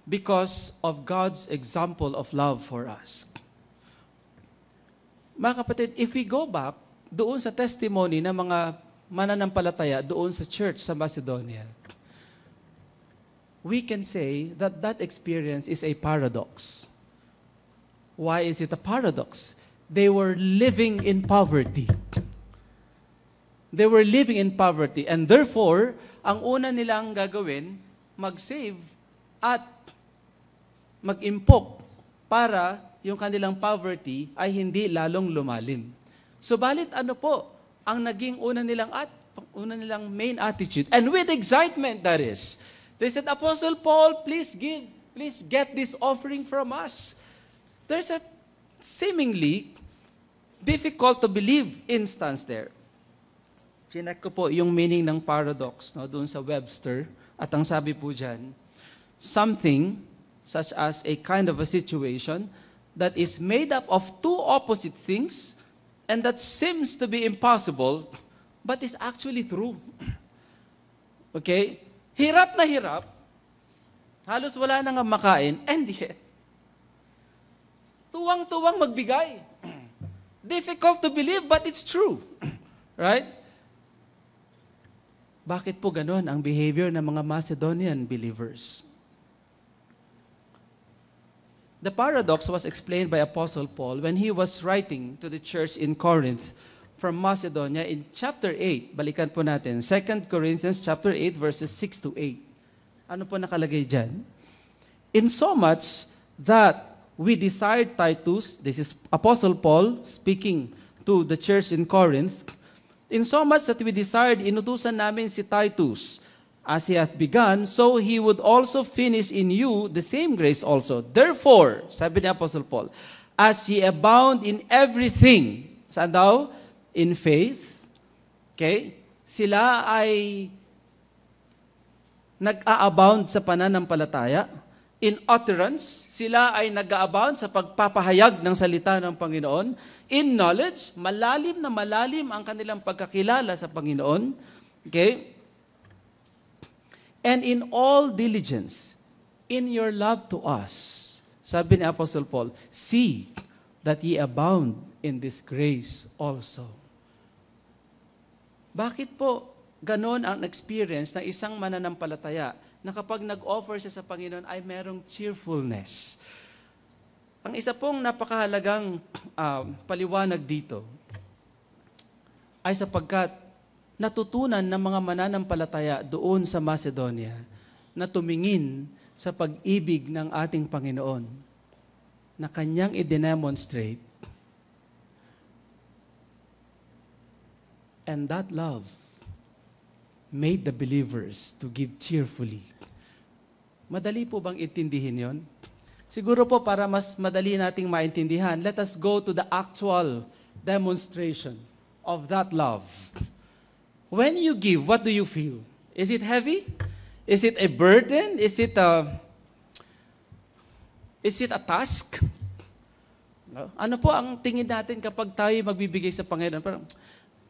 because of God's example of love for us. Mga kapatid, if we go back doon sa testimony ng mga mananampalataya doon sa church sa Macedonia, we can say that that experience is a paradox. Why is it a paradox? They were living in poverty. They were living in poverty and therefore, ang una nilang gagawin, mag-save at mag-impok para yung kanilang poverty ay hindi lalong lumalim. Subalit ano po ang naging una nilang main attitude? And with excitement that is, they said, Apostle Paul, please get this offering from us. There's a seemingly difficult to believe instance there. Chinek ko po yung meaning ng paradox doon sa Webster. At ang sabi po dyan, something such as a kind of a situation that is made up of two opposite things and that seems to be impossible but is actually true. Okay? Hirap na hirap, halos wala na nga makain, and yet, tuwang-tuwang magbigay. Difficult to believe, but it's true. Right? Bakit po ganon ang behavior ng mga Macedonian believers? The paradox was explained by Apostle Paul when he was writing to the church in Corinth from Macedonia in chapter 8. Balikan po natin. 2 Corinthians chapter 8 verses 6 to 8. Ano po nakalagay dyan? In so much that we desired Titus, this is Apostle Paul speaking to the church in Corinth, in so much that we desired, inutusan namin si Titus, as he hath begun, so he would also finish in you the same grace also. Therefore, sabi ni Apostle Paul, as ye abound in everything, saan daw? In faith, okay? Sila ay nag-a-abound sa pananampalataya. In utterance, sila ay nag-a-abound sa pagpapahayag ng salita ng Panginoon. In knowledge, malalim na malalim ang kanilang pagkakilala sa Panginoon. Okay? And in all diligence, in your love to us, sabi ni Apostle Paul, see that ye abound in this grace also. Bakit po ganon ang experience ng isang mananampalataya na kapag nag-offer siya sa Panginoon ay merong cheerfulness? Ang isa pong napakahalagang paliwanag dito ay sapagkat natutunan ng mga mananampalataya doon sa Macedonia na tumingin sa pag-ibig ng ating Panginoon na kanyang i-demonstrate. And that love made the believers to give cheerfully. Madali po bang intindihin yon? Siguro po para mas madali nating maintindihan, let us go to the actual demonstration of that love. When you give, what do you feel? Is it heavy? Is it a burden? Is it a task? No? Ano po ang tingin natin kapag tayo magbibigay sa Panginoon? Parang,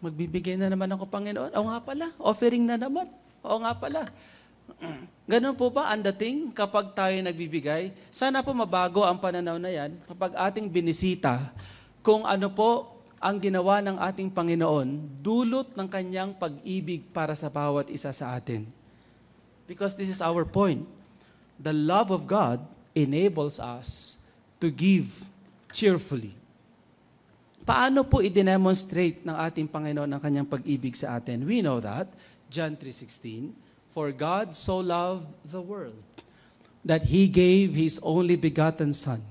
magbibigay na naman ako, Panginoon. Oo nga pala, offering na naman. Oo nga pala. Ganun po ba ang dating kapag tayo nagbibigay? Sana po mabago ang pananaw na yan kapag ating binisita kung ano po ang ginawa ng ating Panginoon, dulot ng kanyang pag-ibig para sa bawat isa sa atin. Because this is our point. The love of God enables us to give cheerfully. Paano po i-demonstrate ng ating Panginoon ang kanyang pag-ibig sa atin? We know that, John 3:16, "For God so loved the world, that He gave His only begotten Son,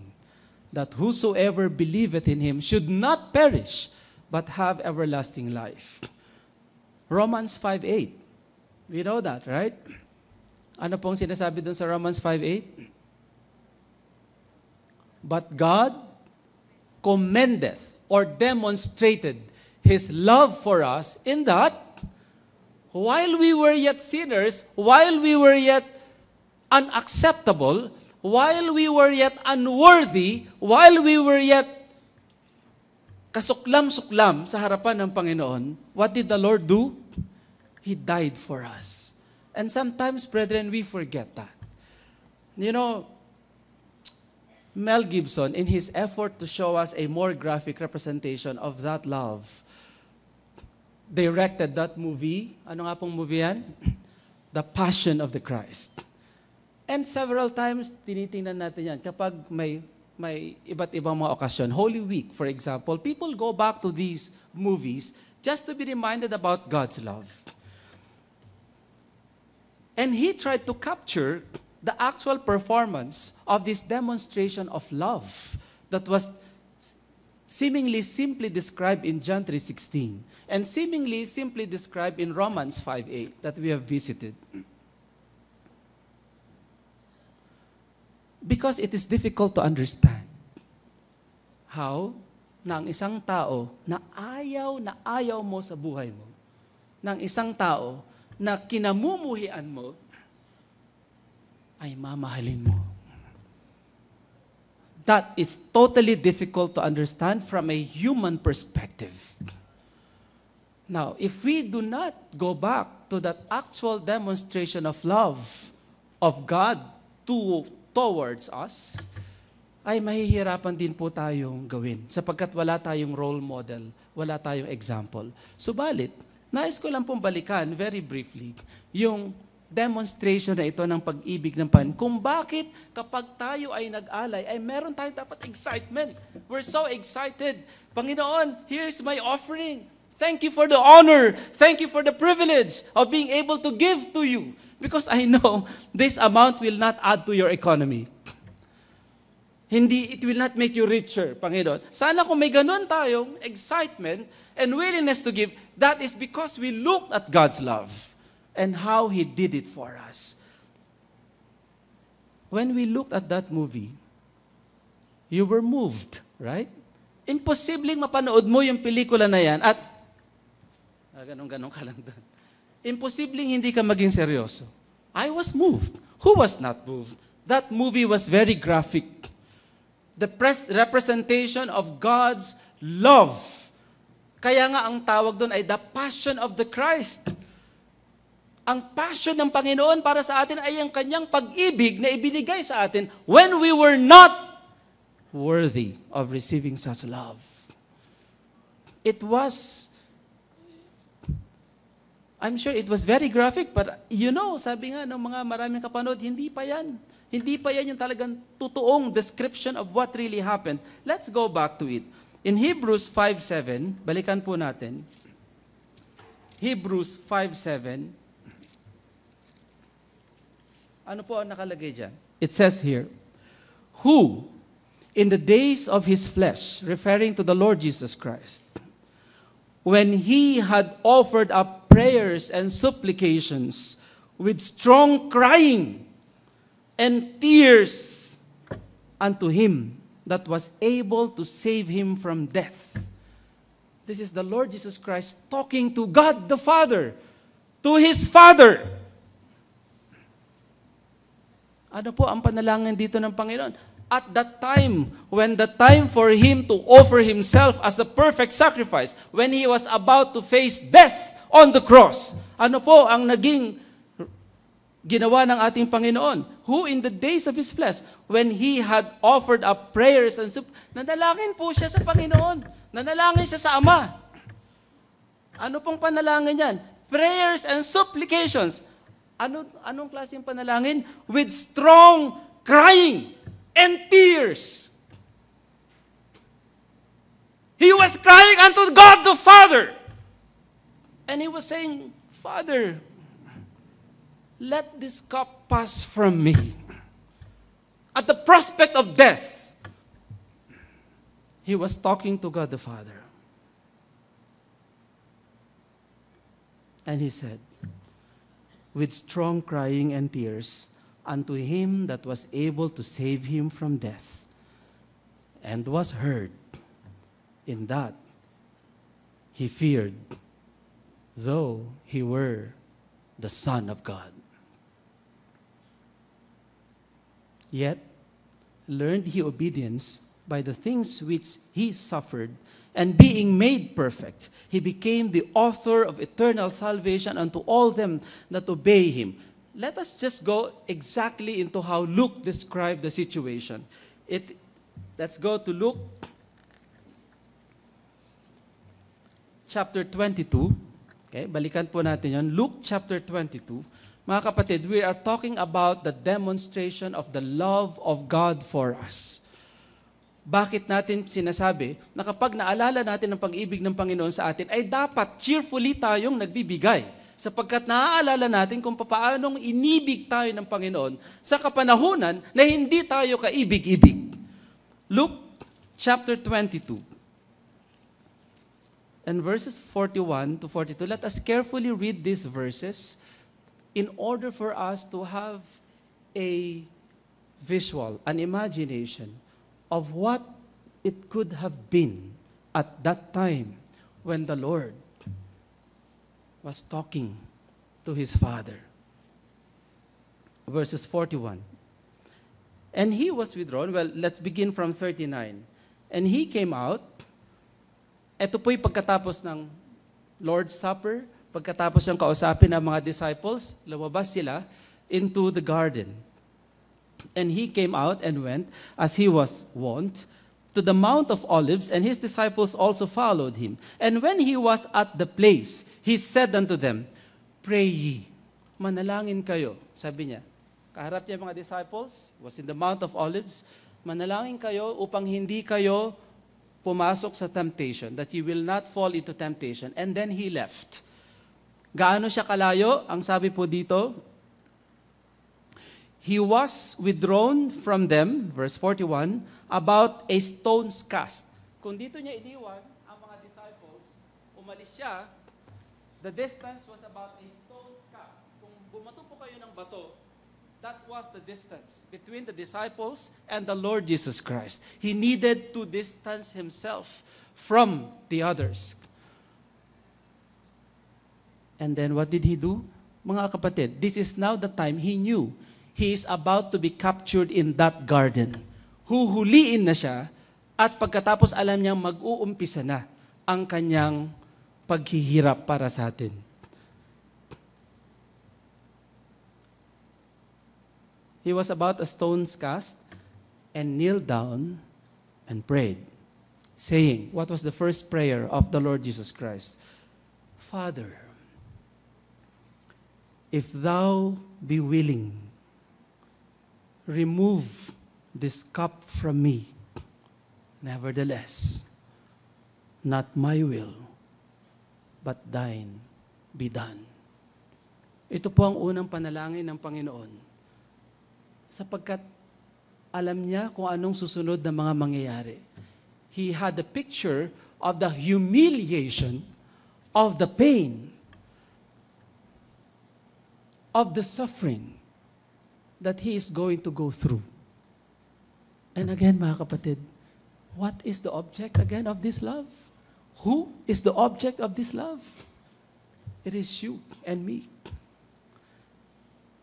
that whosoever believeth in Him should not perish, but have everlasting life." Romans 5:8. We know that, right? Ano pong sinasabi doon sa Romans 5:8? "But God commendeth," or demonstrated, His love for us in that, while we were yet sinners, while we were yet unacceptable, while we were yet unworthy, while we were yet kasuklam-suklam sa harapan ng Panginoon, what did the Lord do? He died for us. And sometimes, brethren, we forget that. You know, Mel Gibson, in his effort to show us a more graphic representation of that love, directed that movie. Ano nga pong movie yan? The Passion of the Christ. And several times, tinitingnan natin yan. Kapag may iba't ibang mga okasyon, Holy Week, for example, people go back to these movies just to be reminded about God's love. And he tried to capture the actual performance of this demonstration of love that was seemingly simply described in John 3:16 and seemingly simply described in Romans 5:8 that we have visited. Because it is difficult to understand how na ang isang tao na ayaw mo sa buhay mo, ng isang tao na kinamumuhian mo, ay mamahalin mo. That is totally difficult to understand from a human perspective. Now, if we do not go back to that actual demonstration of love of God towards us, ay mahihirapan din po tayong gawin sapagkat wala tayong role model, wala tayong example. Subalit, nais ko lang pong balikan very briefly yung demonstration na ito ng pag-ibig ng Panginoon. Kung bakit kapag tayo ay nag-alay, ay meron tayong dapat excitement. We're so excited. Panginoon, here's my offering. Thank you for the honor. Thank you for the privilege of being able to give to you. Because I know this amount will not add to your economy. It will not make you richer, Panginoon. Sana kung may ganun tayong excitement and willingness to give, that is because we looked at God's love and how He did it for us. When we looked at that movie, you were moved, right? Imposibleng mapanood mo yung pelikula na yan at ganun-ganun ka lang doon. Imposibleng hindi ka maging seryoso. I was moved. Who was not moved? That movie was very graphic. The representation of God's love. Kaya nga ang tawag doon ay the Passion of the Christ. Ang passion ng Panginoon para sa atin ay ang kanyang pag-ibig na ibinigay sa atin when we were not worthy of receiving such love. It was, I'm sure it was very graphic, but you know, sabi nga ng mga maraming kapanood, hindi pa yan. Hindi pa yan yung talagang totoong description of what really happened. Let's go back to it. In Hebrews 5:7, balikan po natin. Hebrews 5:7. Ano po ang nakalagay dyan? It says here, who, in the days of His flesh, referring to the Lord Jesus Christ, when He had offered up prayers and supplications with strong crying and tears unto Him that was able to save Him from death. This is the Lord Jesus Christ talking to God the Father, to His Father. Ano po ang panalangin dito ng Panginoon? At that time, when the time for Him to offer Himself as the perfect sacrifice, when He was about to face death on the cross, ano po ang naging ginawa ng ating Panginoon, who in the days of His flesh, when He had offered up prayers and nanalangin po siya sa Panginoon. Nanalangin siya sa Ama. Ano pong panalangin yan? Prayers and supplications. Anong klaseng panalangin? With strong crying and tears. He was crying unto God the Father. And he was saying, Father, let this cup pass from me. At the prospect of death, he was talking to God the Father. And he said, with strong crying and tears, unto him that was able to save him from death, and was heard. In that he feared, though he were the Son of God. Yet learned he obedience by the things which he suffered, and being made perfect, he became the author of eternal salvation unto all them that obey him. Let us just go exactly into how Luke described the situation. Let's go to Luke chapter 22. Okay, balikan po natin yon. Luke chapter 22. Mga kapatid, we are talking about the demonstration of the love of God for us. Bakit natin sinasabi na kapag naalala natin ang pag-ibig ng Panginoon sa atin, ay dapat cheerfully tayong nagbibigay. Sapagkat naaalala natin kung paanong inibig tayo ng Panginoon sa kapanahunan na hindi tayo kaibig-ibig. Luke chapter 22. And verses 41 to 42, let us carefully read these verses in order for us to have a visual, an imagination of what it could have been at that time when the Lord was talking to his Father. Verses 41. And he was withdrawn. Well, let's begin from 39. And he came out. Ito po'y pagkatapos ng Lord's Supper, pagkatapos siyang kausapin ng mga disciples, lumabas sila into the garden. And he came out and went, as he was wont, to the Mount of Olives, and his disciples also followed him. And when he was at the place, he said unto them, Pray ye, manalangin kayo. Sabi niya, kaharap niya mga disciples, was in the Mount of Olives, manalangin kayo upang hindi kayo pumasok sa temptation, that you will not fall into temptation. And then he left. Gaano siya kalayo? Ang sabi po dito, he was withdrawn from them, verse 41, about a stone's cast. Kung dito niya iniwan ang mga disciples, umalis siya, the distance was about a stone's cast. Kung bumato po kayo ng bato, that was the distance between the disciples and the Lord Jesus Christ. He needed to distance himself from the others. And then what did he do? Mga kapatid, this is now the time he knew he is about to be captured in that garden. Huhuliin na siya at pagkatapos alam niyang mag-uumpisa na ang kanyang paghihirap para sa atin. He was about a stone's cast and kneeled down and prayed, saying, what was the first prayer of the Lord Jesus Christ? Father, if thou be willing, remove this cup from me. Nevertheless, not my will, but thine be done. Ito po ang unang panalangin ng Panginoon. Sapagkat alam niya kung anong susunod na mga mangyayari. He had a picture of the humiliation, of the pain, of the suffering that he is going to go through. And again, mga kapatid, what is the object again of this love? Who is the object of this love? It is you and me.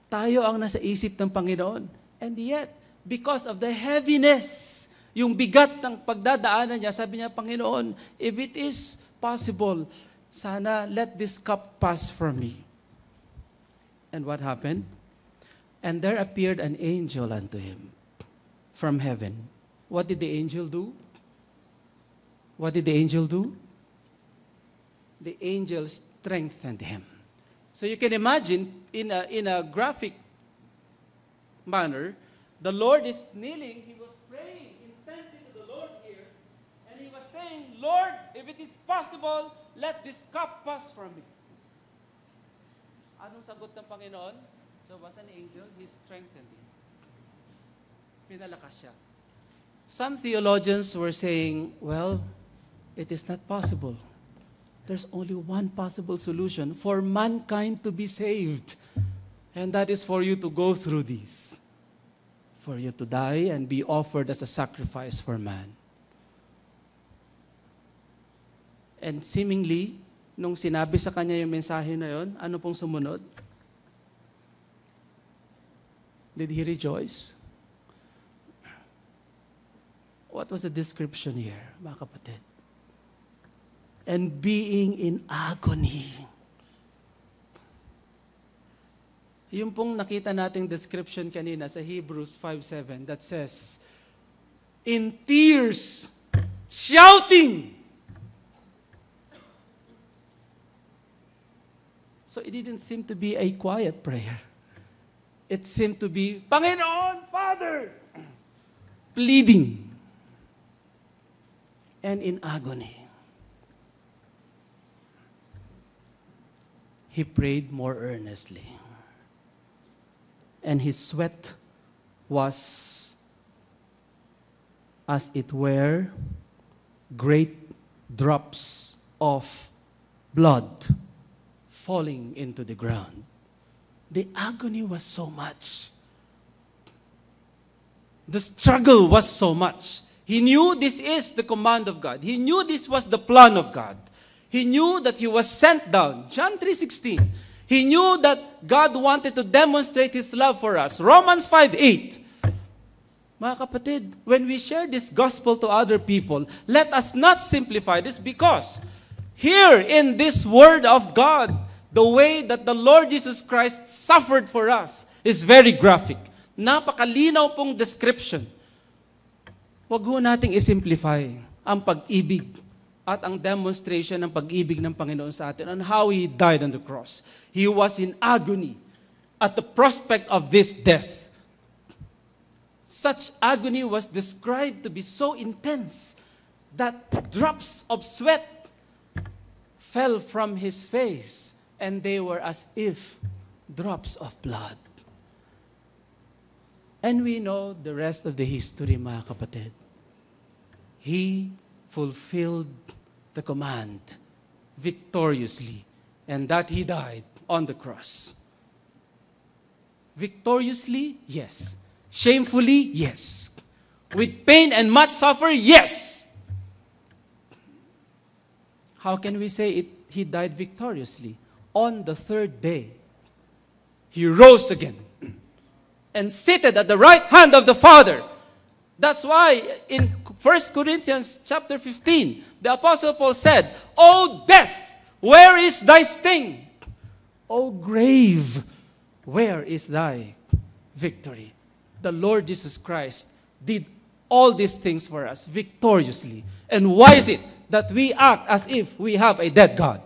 Tayo ang nasa isip ng Panginoon. And yet, because of the heaviness, yung bigat ng pagdadaanan niya, sabi niya, Panginoon, if it is possible, sana let this cup pass from me. And what happened? And there appeared an angel unto him from heaven. What did the angel do? What did the angel do? The angel strengthened him. So you can imagine, in a graphic manner, the Lord is kneeling. He was praying intently to the Lord here. And he was saying, Lord, if it is possible, let this cup pass from me. Anong sagot ng Panginoon? There was an angel, he strengthened him. Pinalakas siya. Some theologians were saying, well, it is not possible. There's only one possible solution for mankind to be saved. And that is for you to go through this. For you to die and be offered as a sacrifice for man. And seemingly, nung sinabi sa kanya yung mensahe na yon, ano pong sumunod? Did he rejoice? What was the description here, mga kapatid? And being in agony. Yung pong nakita nating description kanina sa Hebrews 5:7 that says, in tears, shouting. So it didn't seem to be a quiet prayer. It seemed to be, Panginoon, Father, pleading and in agony. He prayed more earnestly. And his sweat was, as it were, great drops of blood falling into the ground. The agony was so much. The struggle was so much. He knew this is the command of God. He knew this was the plan of God. He knew that he was sent down. John 3:16. He knew that God wanted to demonstrate His love for us. Romans 5:8. Mga kapatid, when we share this gospel to other people, let us not simplify this because here in this word of God, the way that the Lord Jesus Christ suffered for us is very graphic. Napakalinaw pong description. Huwag ho nating isimplify ang pag-ibig at ang demonstration ng pag-ibig ng Panginoon sa atin and how He died on the cross. He was in agony at the prospect of this death. Such agony was described to be so intense that drops of sweat fell from His face and they were as if drops of blood. And we know the rest of the history, mga kapatid. He fulfilled the command victoriously, and that He died on the cross. Victoriously? Yes. Shamefully? Yes. With pain and much suffer? Yes. How can we say He died victoriously? On the third day, He rose again and seated at the right hand of the Father. That's why in 1 Corinthians chapter 15, the Apostle Paul said, O death, where is thy sting? O grave, where is thy victory? The Lord Jesus Christ did all these things for us victoriously. And why is it that we act as if we have a dead God?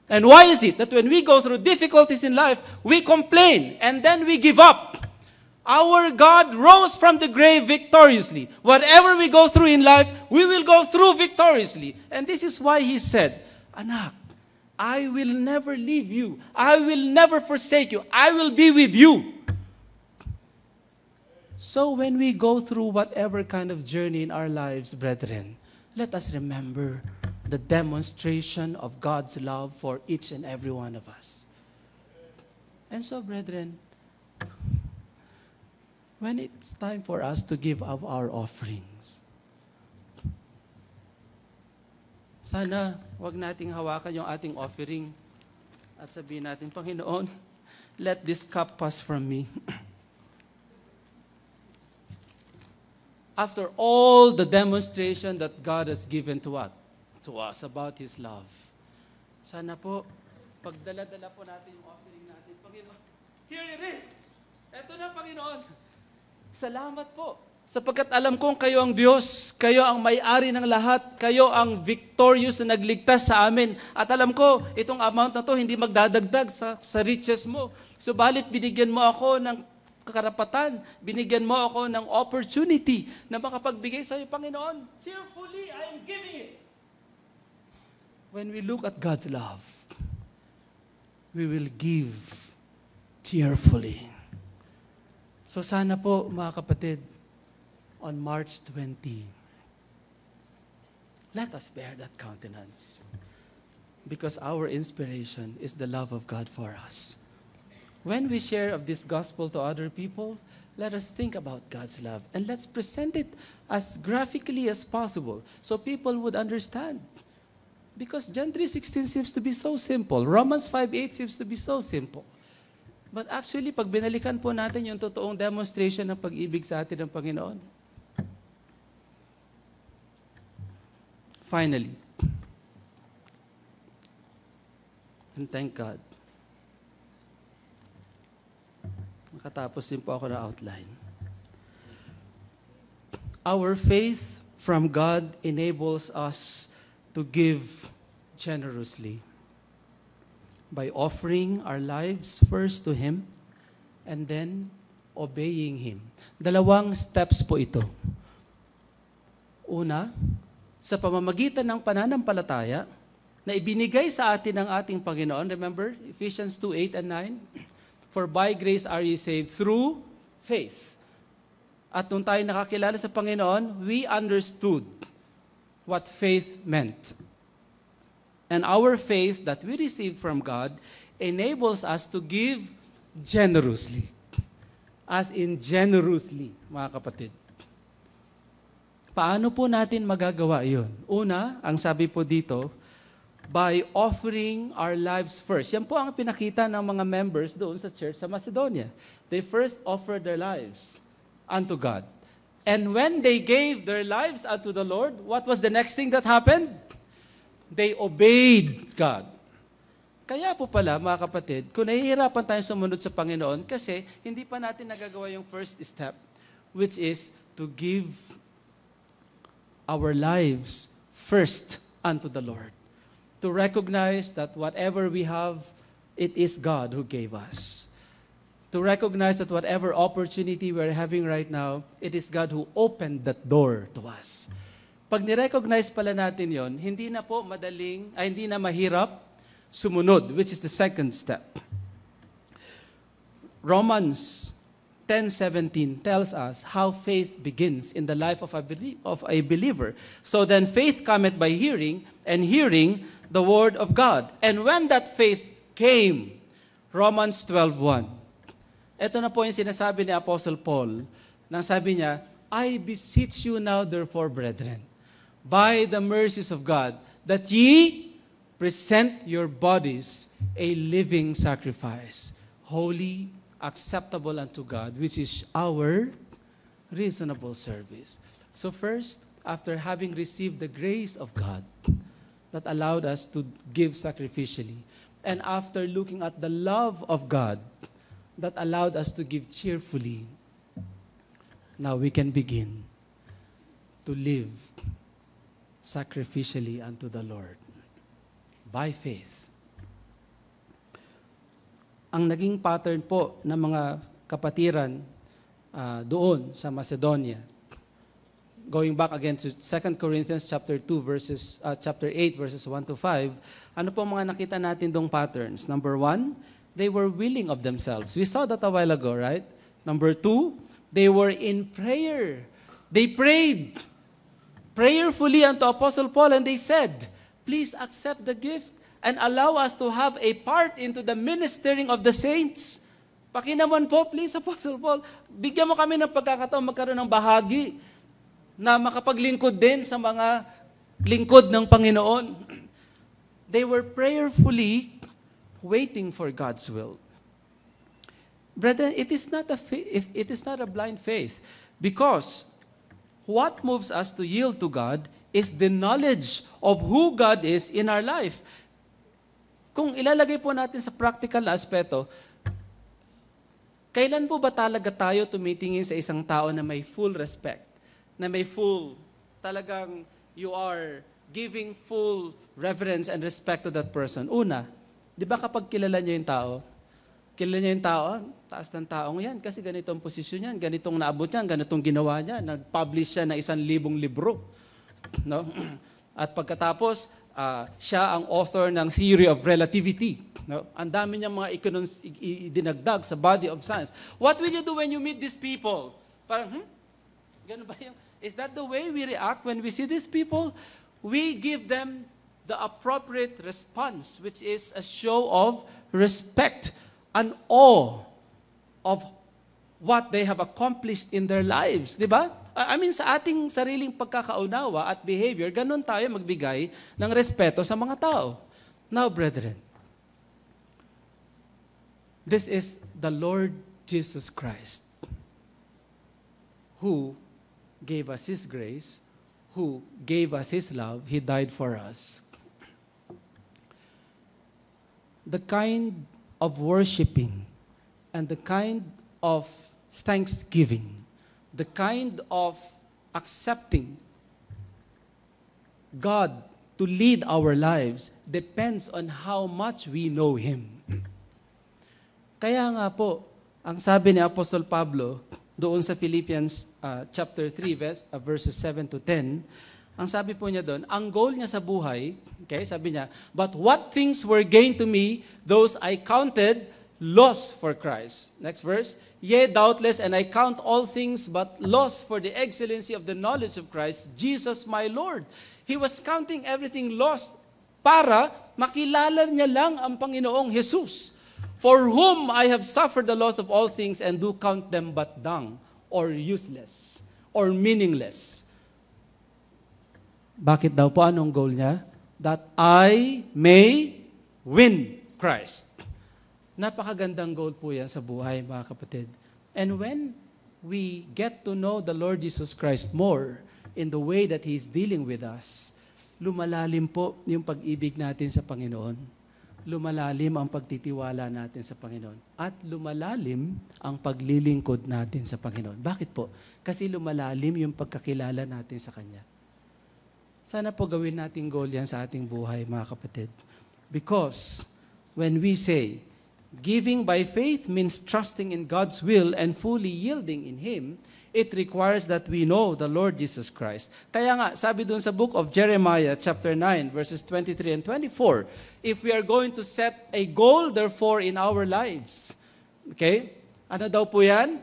And why is it that when we go through difficulties in life, we complain and then we give up? Our God rose from the grave victoriously. Whatever we go through in life, we will go through victoriously. And this is why He said, Anak, I will never leave you. I will never forsake you. I will be with you. So when we go through whatever kind of journey in our lives, brethren, let us remember the demonstration of God's love for each and every one of us. And so, brethren, when it's time for us to give of our offerings, sana wag nating hawakan yung ating offering at sabihin natin, Panginoon, let this cup pass from me. After all the demonstration that God has given to us about His love, sana po, pagdala-dala po natin yung offering natin, Panginoon, here it is. Eto na, Panginoon. Salamat po. Sapagkat alam kong kayo ang Diyos, kayo ang may-ari ng lahat, kayo ang victorious na nagligtas sa amin. At alam ko, itong amount na to hindi magdadagdag sa riches mo. Subalit binigyan mo ako ng karapatan, binigyan mo ako ng opportunity na makapagbigay sa iyo, Panginoon. Cheerfully, I am giving it. When we look at God's love, we will give cheerfully. So sana po, mga kapatid, on March 20, let us bear that countenance. Because our inspiration is the love of God for us. When we share of this gospel to other people, let us think about God's love and let's present it as graphically as possible so people would understand. Because John 3:16 seems to be so simple. Romans 5:8 seems to be so simple. But actually, pag binalikan po natin yung totoong demonstration ng pag-ibig sa atin ng Panginoon. Finally, and thank God, nakatapos din po ako na outline. Our faith from God enables us to give generously by offering our lives first to Him and then obeying Him. Dalawang steps po ito. Una, sa pamamagitan ng pananampalataya na ibinigay sa atin ng ating Panginoon. Remember, Ephesians 2:8 and 9? For by grace are you saved through faith. At nung tayo nakakilala sa Panginoon, we understood what faith meant. And our faith that we received from God enables us to give generously. As in generously, mga kapatid. Paano po natin magagawa iyon? Una, ang sabi po dito, by offering our lives first. Yan po ang pinakita ng mga members doon sa church sa Macedonia. They first offered their lives unto God. And when they gave their lives unto the Lord, what was the next thing that happened? They obeyed God. Kaya po pala, mga kapatid, kung nahihirapan tayo sumunod sa Panginoon, kasi hindi pa natin nagagawa yung first step, which is to give our lives first unto the Lord. To recognize that whatever we have, it is God who gave us. To recognize that whatever opportunity we're having right now, it is God who opened that door to us. Pag ni-recognize pala natin yon, hindi na po hindi na mahirap sumunod, which is the second step. Romans 10:17 tells us how faith begins in the life of a believer. So then faith cometh by hearing, and hearing the word of God. And when that faith came, Romans 12:1. Ito na po yung sinasabi ni Apostle Paul, nang sabi niya, I beseech you now therefore, brethren, by the mercies of God, that ye present your bodies a living sacrifice, holy, acceptable unto God, which is our reasonable service. So first, after having received the grace of God that allowed us to give sacrificially, and after looking at the love of God that allowed us to give cheerfully, now we can begin to live sacrificially unto the Lord by faith. Ang naging pattern po ng mga kapatiran doon sa Macedonia, going back again to 2 Corinthians chapter 8 verses 1 to 5, ano po mga nakita natin dong patterns? Number 1, they were willing of themselves. We saw that a while ago, right? Number 2, they were in prayer. They prayed prayerfully unto Apostle Paul, and they said, please accept the gift and allow us to have a part into the ministering of the saints. Pakinaman po, please, Apostle Paul. Bigyan mo kami ng pagkakataon magkaroon ng bahagi na makapaglingkod din sa mga lingkod ng Panginoon. They were prayerfully waiting for God's will. Brethren, it is not a blind faith, because what moves us to yield to God is the knowledge of who God is in our life. Kung ilalagay po natin sa practical aspeto, Kailan po ba talaga tayo tumitingin sa isang tao na may full respect? Na may full, talagang you are giving full reverence and respect to that person. Una, di ba kapag kilala niyo yung tao, taas ng taong yan kasi ganitong posisyon yan, ganitong naabot yan, ganitong ginawa niya, nag-publish siya ng 1,000 libro. No? At pagkatapos, siya ang author ng theory of relativity. No? Ang dami niyang mga dinagdag sa body of science. What will you do when you meet these people? Parang, ganun ba yung, is that the way we react when we see these people? We give them the appropriate response, which is a show of respect and awe of what they have accomplished in their lives. Di ba? I mean, sa ating sariling pagkakaunawa at behavior, ganun tayo magbigay ng respeto sa mga tao. Now, brethren, this is the Lord Jesus Christ who gave us His grace, who gave us His love. He died for us. The kind of worshiping and the kind of thanksgiving, the kind of accepting God to lead our lives depends on how much we know Him. Kaya nga po, ang sabi ni Apostle Pablo doon sa Philippians chapter 3 verses 7 to 10, ang sabi po niya doon, ang goal niya sa buhay, okay, sabi niya, but what things were gained to me, those I counted loss for Christ. Next verse, yea, doubtless, and I count all things but loss for the excellency of the knowledge of Christ, Jesus my Lord. He was counting everything lost para makilala niya lang ang Panginoong Jesus, for whom I have suffered the loss of all things and do count them but dung, or useless, or meaningless. Bakit daw po? Anong goal niya? That I may win Christ. Napakagandang goal po yan sa buhay, mga kapatid. And when we get to know the Lord Jesus Christ more in the way that He is dealing with us, lumalalim po yung pag-ibig natin sa Panginoon. Lumalalim ang pagtitiwala natin sa Panginoon. At lumalalim ang paglilingkod natin sa Panginoon. Bakit po? Kasi lumalalim yung pagkakilala natin sa Kanya. Sana po gawin natin goal yan sa ating buhay, mga kapatid. Because when we say, giving by faith means trusting in God's will and fully yielding in Him, it requires that we know the Lord Jesus Christ. Kaya nga, sabi dun sa book of Jeremiah, chapter 9, verses 23 and 24, if we are going to set a goal, therefore, in our lives, okay? Ano daw po yan?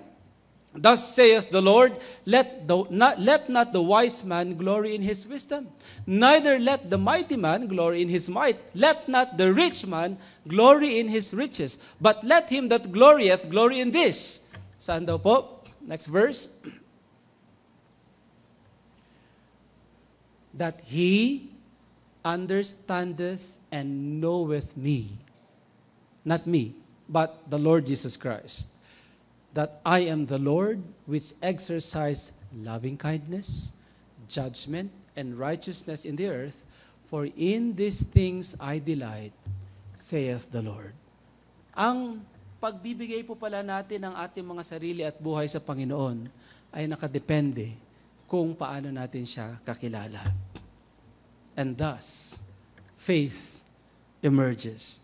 Thus saith the Lord, let not the wise man glory in his wisdom, neither let the mighty man glory in his might, let not the rich man glory in his riches, but let him that glorieth glory in this. Saan daw po? Next verse. That he understandeth and knoweth me. Not me, but the Lord Jesus Christ. That I am the Lord which exercise loving kindness, judgment, and righteousness in the earth, for in these things I delight, saith the Lord. Ang pagbibigay po pala natin ng ating mga sarili at buhay sa Panginoon ay nakadepende kung paano natin siya kakilala. And thus, faith emerges.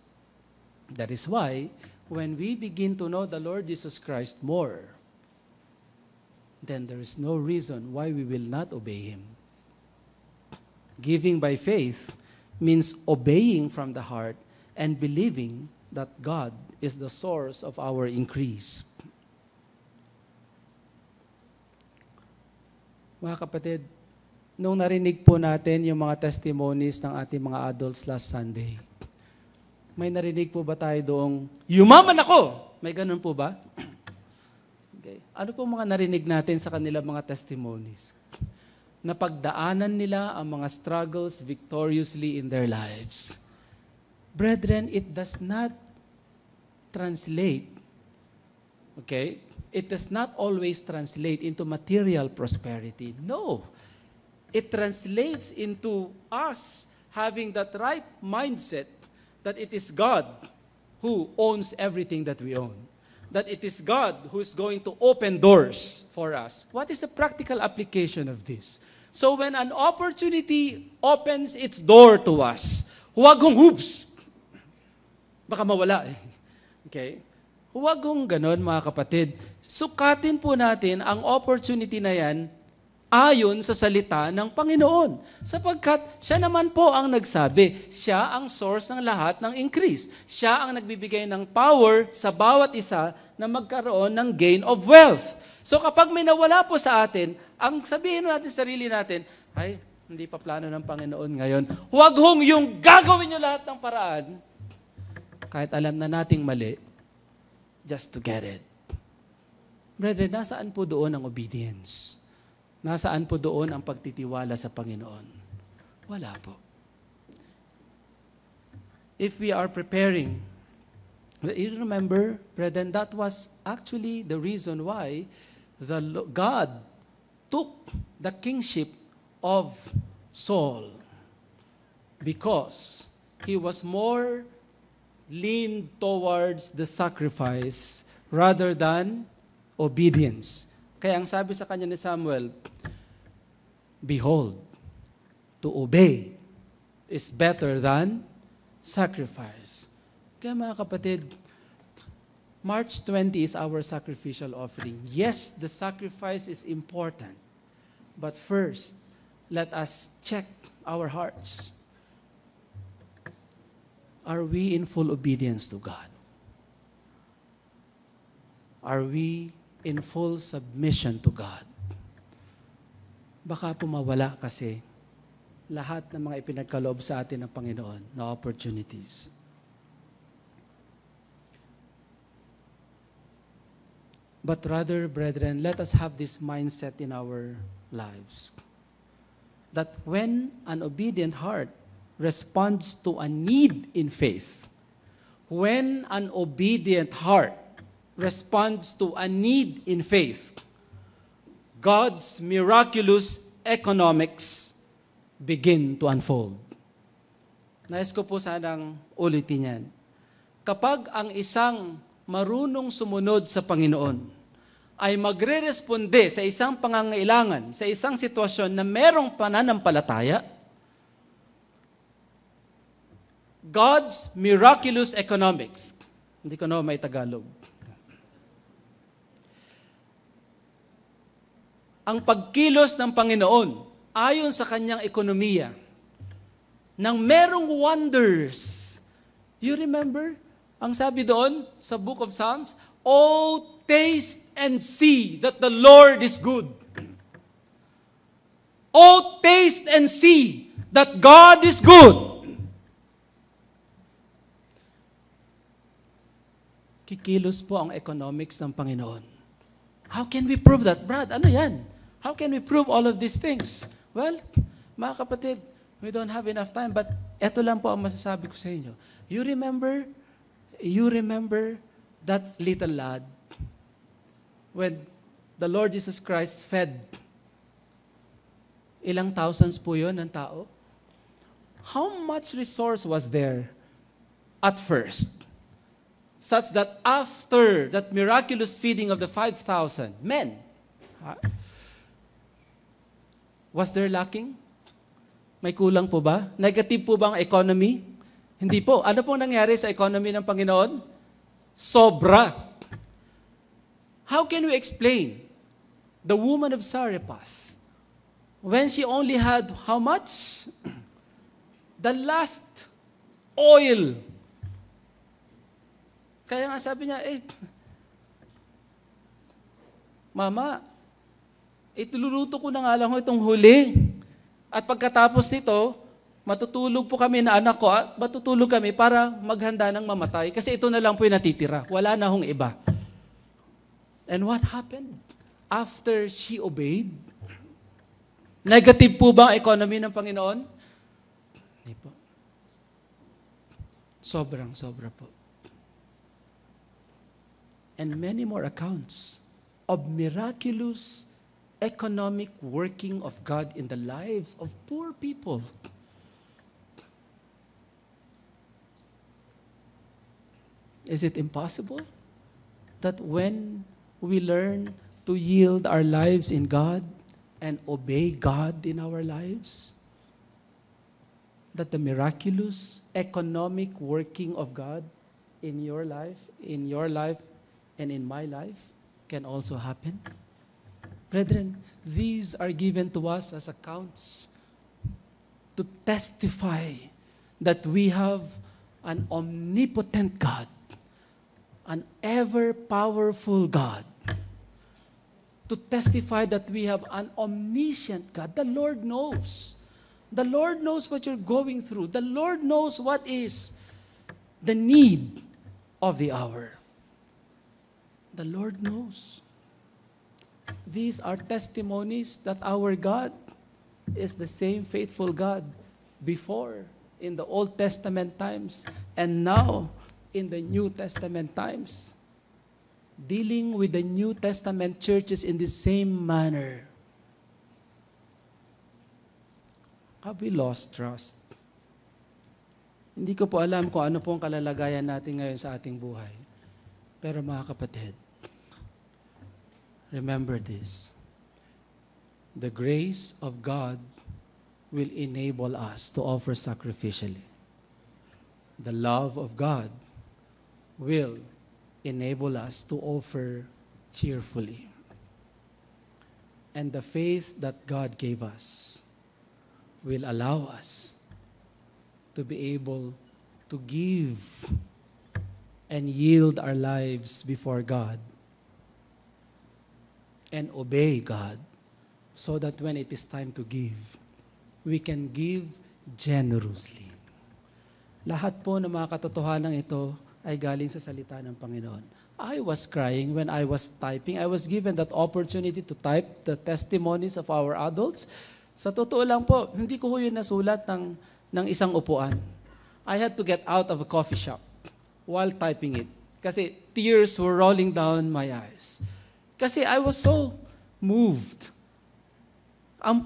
That is why, when we begin to know the Lord Jesus Christ more, then there is no reason why we will not obey Him. Giving by faith means obeying from the heart and believing that God is the source of our increase. Mga kapatid, nung narinig po natin yung mga testimonies ng ating mga adults last Sunday, may narinig po ba tayo doong, yumaman ako? May ganun po ba? Okay. Ano po mga narinig natin sa kanilang mga testimonies? Napagdaanan nila ang mga struggles victoriously in their lives. Brethren, it does not translate, okay? It does not always translate into material prosperity. No. It translates into us having that right mindset that it is God who owns everything that we own. that it is God who is going to open doors for us. What is the practical application of this? So when an opportunity opens its door to us, huwag hong hoops. Baka mawala eh. Okay? Huwag hong ganon mga kapatid. Sukatin po natin ang opportunity na yan ayon sa salita ng Panginoon. Sapagkat siya naman po ang nagsabi, siya ang source ng lahat ng increase. Siya ang nagbibigay ng power sa bawat isa na magkaroon ng gain of wealth. So kapag may nawala po sa atin, ang sabihin natin sa sarili natin, ay, hindi pa plano ng Panginoon ngayon. Huwag hong yung gagawin nyo lahat ng paraan, kahit alam na nating mali, just to get it. Brethren, nasaan po doon ang obedience? Nasaan po doon ang pagtitiwala sa Panginoon? Wala po. If we are preparing, you remember, brethren, that was actually the reason why God took the kingship of Saul, because he was more leaned towards the sacrifice rather than obedience. Kaya ang sabi sa kanya ni Samuel, behold, to obey is better than sacrifice. Kaya mga kapatid, March 20 is our sacrificial offering. Yes, the sacrifice is important. But first, let us check our hearts. Are we in full obedience to God? Are we in full submission to God? Baka pumawala kasi lahat ng mga ipinagkaloob sa atin ng Panginoon na opportunities. But rather, brethren, let us have this mindset in our lives. That when an obedient heart responds to a need in faith, when an obedient heart responds to a need in faith, God's miraculous economics begin to unfold. Nais ko po sanang ulitin yan. Kapag ang isang marunong sumunod sa Panginoon ay magre-responde sa isang pangangailangan, sa isang sitwasyon na merong pananampalataya, God's miraculous economics, hindi ko na may Tagalog, ang pagkilos ng Panginoon ayon sa kanyang ekonomiya, nang merong wonders. You remember? Ang sabi doon sa Book of Psalms, "Oh, taste and see that the Lord is good. Oh, taste and see that God is good." Kikilos po ang economics ng Panginoon. How can we prove that? Brad, ano yan? How can we prove all of these things? Well, mga kapatid, we don't have enough time, but eto lang po ang masasabi ko sa inyo. You remember that little lad when the Lord Jesus Christ fed ilang thousands po yun ng tao? How much resource was there at first? Such that after that miraculous feeding of the 5,000 men, was there lacking? May kulang po ba? Negative po ba ang economy? Hindi po. Ano pong nangyari sa economy ng Panginoon? Sobra. How can we explain the woman of Zarephath when she only had how much? The last oil. Kaya nga sabi niya, Mama, itululuto ko na nga lang itong huli. At pagkatapos nito, matutulog po kami na anak ko, at matutulog kami para maghanda ng mamatay. Kasi ito na lang po yung natitira. Wala na hong iba. And what happened? After she obeyed, negative po ba ang economy ng Panginoon? Hindi po. Sobra po. And many more accounts of miraculous economic working of God in the lives of poor people. Is it impossible? that when we learn to yield our lives in God and obey God in our lives, that the miraculous economic working of God in your life, and in my life can also happen. Brethren, these are given to us as accounts to testify that we have an omnipotent God, an ever-powerful God, to testify that we have an omniscient God. The Lord knows. The Lord knows what you're going through. The Lord knows what is the need of the hour. The Lord knows. These are testimonies that our God is the same faithful God before in the Old Testament times and now in the New Testament times, dealing with the New Testament churches in the same manner. Have we lost trust? Hindi ko po alam kung ano pong kalalagayan natin ngayon sa ating buhay. Pero mga kapatid, remember this. The grace of God will enable us to offer sacrificially. The love of God will enable us to offer cheerfully. And the faith that God gave us will allow us to be able to give and yield our lives before God and obey God so that when it is time to give, we can give generously. Lahat po ng mga katotohanan ito ay galing sa salita ng Panginoon. I was crying when I was typing. I was given that opportunity to type the testimonies of our adults. Sa totoo lang po, hindi ko yun nasulat ng isang upuan. I had to get out of a coffee shop while typing it. Kasi tears were rolling down my eyes. Kasi I was so moved. Ang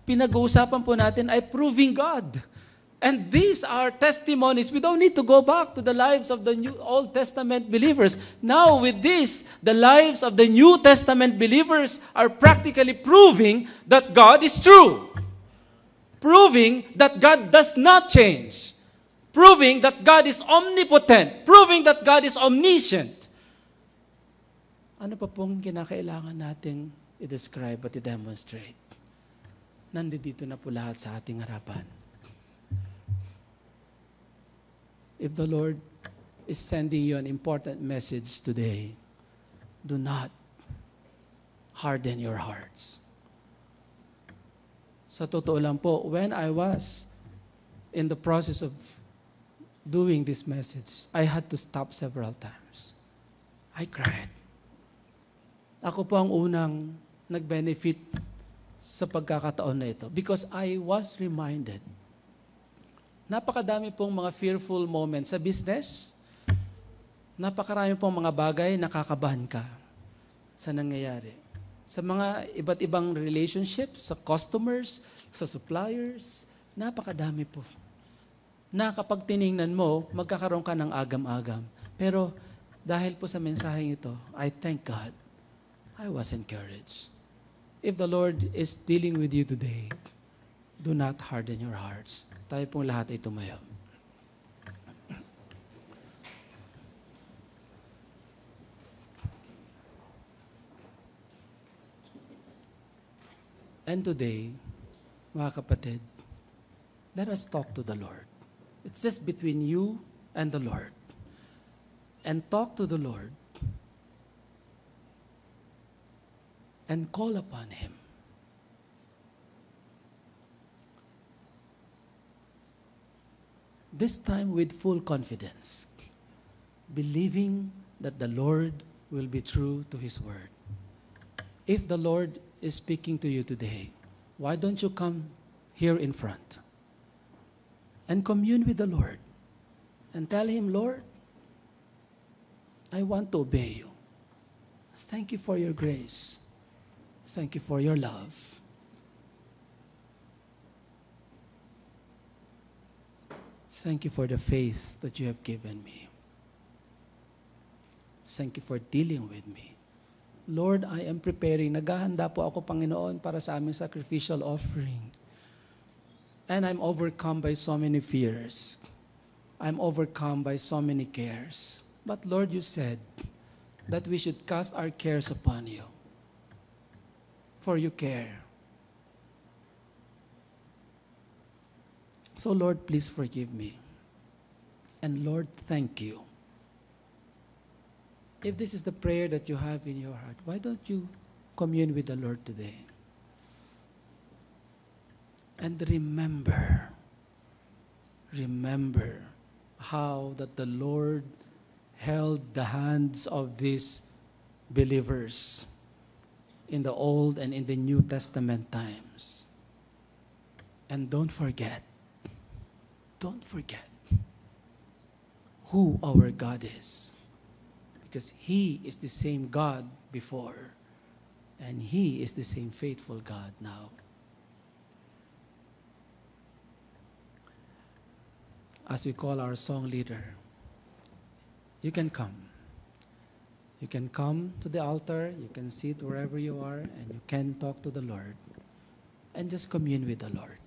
pinag-uusapan po natin ay proving God. And these are testimonies. We don't need to go back to the lives of the Old Testament believers. Now with this, the lives of the New Testament believers are practically proving that God is true. Proving that God does not change. Proving that God is omnipotent. Proving that God is omniscient. Ano pa pong kinakailangan nating i-describe at i-demonstrate? Nandito na po lahat sa ating harapan. If the Lord is sending you an important message today, do not harden your hearts. Sa totoo lang po, when I was in the process of doing this message, I had to stop several times. I cried. Ako po ang unang nag-benefit sa pagkakataon na ito because I was reminded. Napakadami pong mga fearful moments sa business. Napakarami pong mga bagay nakakabahan ka sa nangyayari. Sa mga iba't ibang relationships, sa customers, sa suppliers, napakadami po. Na kapag tiningnan mo, magkakaroon ka ng agam-agam. Pero dahil po sa mensaheng ito, I thank God, I was encouraged. If the Lord is dealing with you today, do not harden your hearts. Tayo pong lahat ay tumayo. And today, mga kapatid, let us talk to the Lord. It's just between you and the Lord. And talk to the Lord. And call upon Him. This time with full confidence, believing that the Lord will be true to His word. If the Lord is speaking to you today, why don't you come here in front and commune with the Lord and tell Him, Lord, I want to obey you. Thank you for your grace. Thank you for your love. Thank you for the faith that you have given me. Thank you for dealing with me. Lord, I am preparing. Naghahanda po ako, Panginoon, para sa aming sacrificial offering. And I'm overcome by so many fears. I'm overcome by so many cares. But Lord, you said that we should cast our cares upon you. For you care. So Lord, please forgive me. And Lord, thank you. If this is the prayer that you have in your heart, why don't you commune with the Lord today? And remember how that the Lord held the hands of these believers in the Old and in the New Testament times. And don't forget who our God is. Because He is the same God before, and He is the same faithful God now. As we call our song leader, you can come. You can come to the altar, you can sit wherever you are, and you can talk to the Lord, and just commune with the Lord.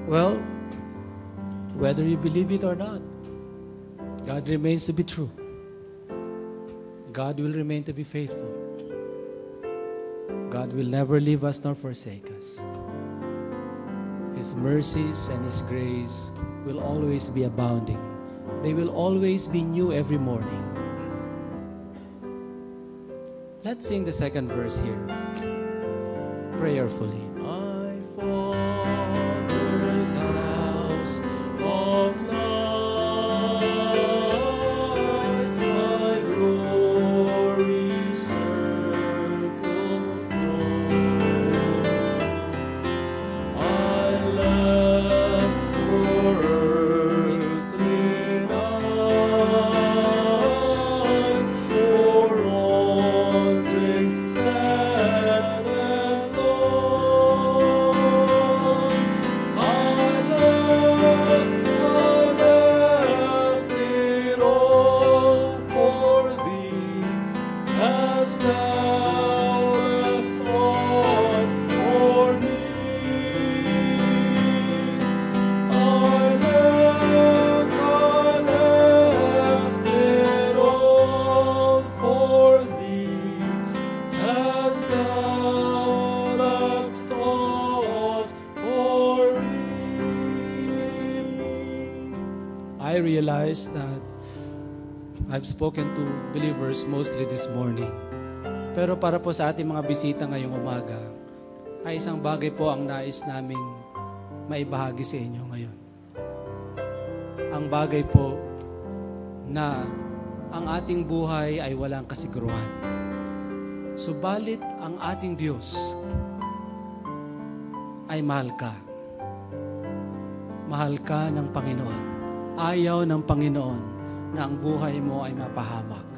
Well, whether you believe it or not, God remains to be true. God will remain to be faithful. God will never leave us nor forsake us. His mercies and His grace will always be abounding. They will always be new every morning. Let's sing the second verse here, prayerfully. My Father's house of light, my glory circle throne. I left for earthly night, for wandering sad and lone. I left it all for Thee, as Thou left aught for me. I left it all for Thee, as Thou left aught for me. I realize that I've spoken to believers mostly this morning. Pero para po sa ating mga bisita ngayong umaga, ay isang bagay po ang nais naming maibahagi sa inyo ngayon. Ang bagay po na ang ating buhay ay walang kasiguruhan. Subalit ang ating Diyos ay mahal ka. Mahal ka ng Panginoon. Ayaw ng Panginoon na ang buhay mo ay mapahamak.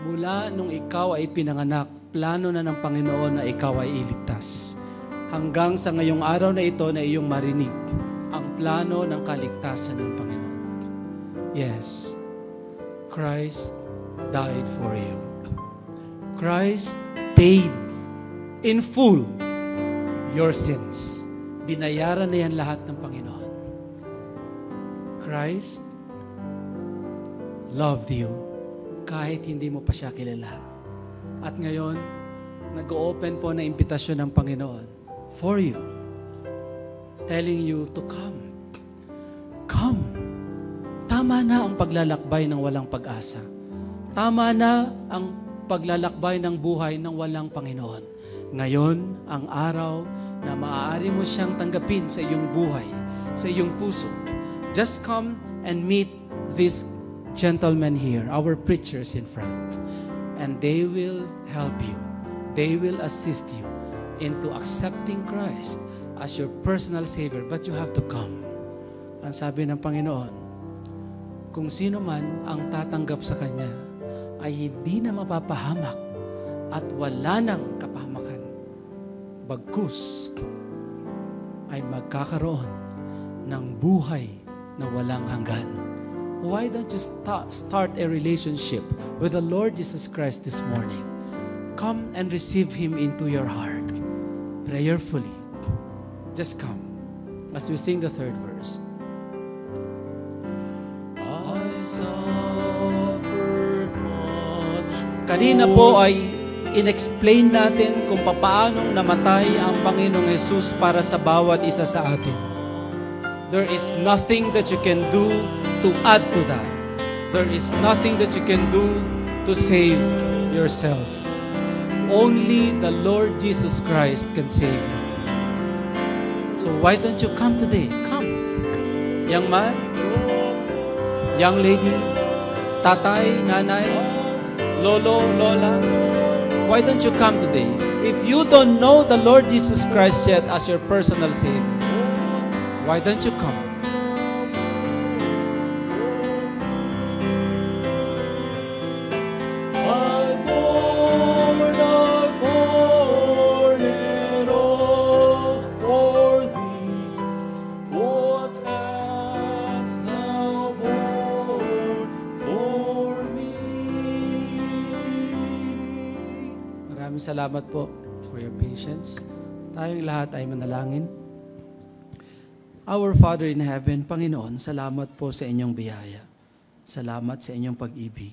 Mula nung ikaw ay pinanganak, plano na ng Panginoon na ikaw ay iligtas. hanggang sa ngayong araw na ito na iyong marinig ang plano ng kaligtasan ng Panginoon. Yes, Christ died for you. Christ paid in full your sins. Binayaran na yan lahat ng Panginoon. Christ loved you kahit hindi mo pa siya kilala. At ngayon, nag-open po na imbitasyon ng Panginoon for you, telling you to come. Come. Tama na ang paglalakbay ng walang pag-asa. Tama na ang paglalakbay ng buhay ng walang Panginoon. Ngayon, ang araw na maaari mo siyang tanggapin sa iyong buhay, sa iyong puso. Just come and meet these gentlemen here, our preachers in front. And they will help you. They will assist you into accepting Christ as your personal Savior. But you have to come. Ang sabi ng Panginoon, kung sino man ang tatanggap sa Kanya ay hindi na mapapahamak at wala nang kapahamakan. Bagkus ay magkakaroon ng buhay na walang hanggan. Why don't you start a relationship with the Lord Jesus Christ this morning? Come and receive Him into your heart. Prayerfully. Just come. As we sing the third verse. I suffered much. Kanina po ay inexplain natin kung paanong namatay ang Panginoong Jesus para sa bawat isa sa atin. There is nothing that you can do to add to that. There is nothing that you can do to save yourself. Only the Lord Jesus Christ can save you. So why don't you come today? Come. Young man, young lady, tatay, nanay, lolo, lola, why don't you come today? If you don't know the Lord Jesus Christ yet as your personal Savior, why don't you come? I'm born it all for thee. What hast thou born for me? Maraming salamat po for your patience. Tayong lahat ay manalangin. Our Father in Heaven, Panginoon, salamat po sa inyong biyaya. Salamat sa inyong pag-ibig.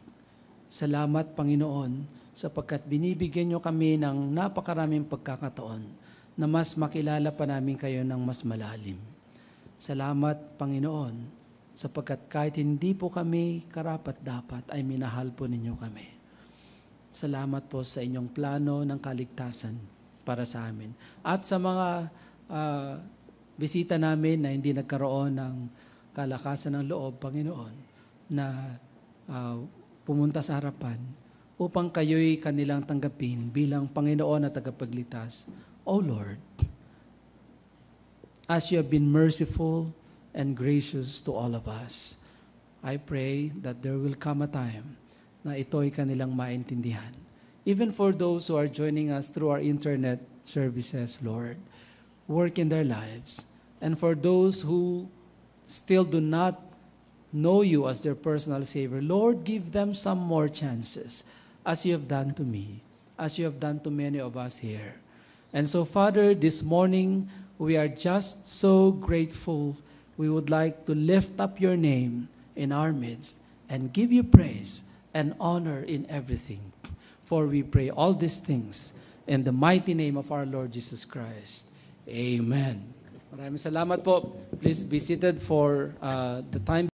Salamat, Panginoon, sapagkat binibigyan nyo kami ng napakaraming pagkakataon na mas makilala pa namin kayo ng mas malalim. Salamat, Panginoon, sapagkat kahit hindi po kami karapat-dapat ay minahal po ninyo kami. Salamat po sa inyong plano ng kaligtasan para sa amin. At sa mga bisita namin na hindi nagkaroon ng kalakasan ng loob, Panginoon, na pumunta sa harapan upang kayo'y kanilang tanggapin bilang Panginoon at tagapagligtas. O Lord, as you have been merciful and gracious to all of us, I pray that there will come a time na ito'y kanilang maintindihan. Even for those who are joining us through our internet services, Lord, work in their lives. And for those who still do not know you as their personal Savior, Lord, give them some more chances as you have done to me, as you have done to many of us here. And so, Father, this morning, we are just so grateful. We would like to lift up your name in our midst and give you praise and honor in everything. For we pray all these things in the mighty name of our Lord Jesus Christ. Amen. Maraming salamat po. Please be seated for the time.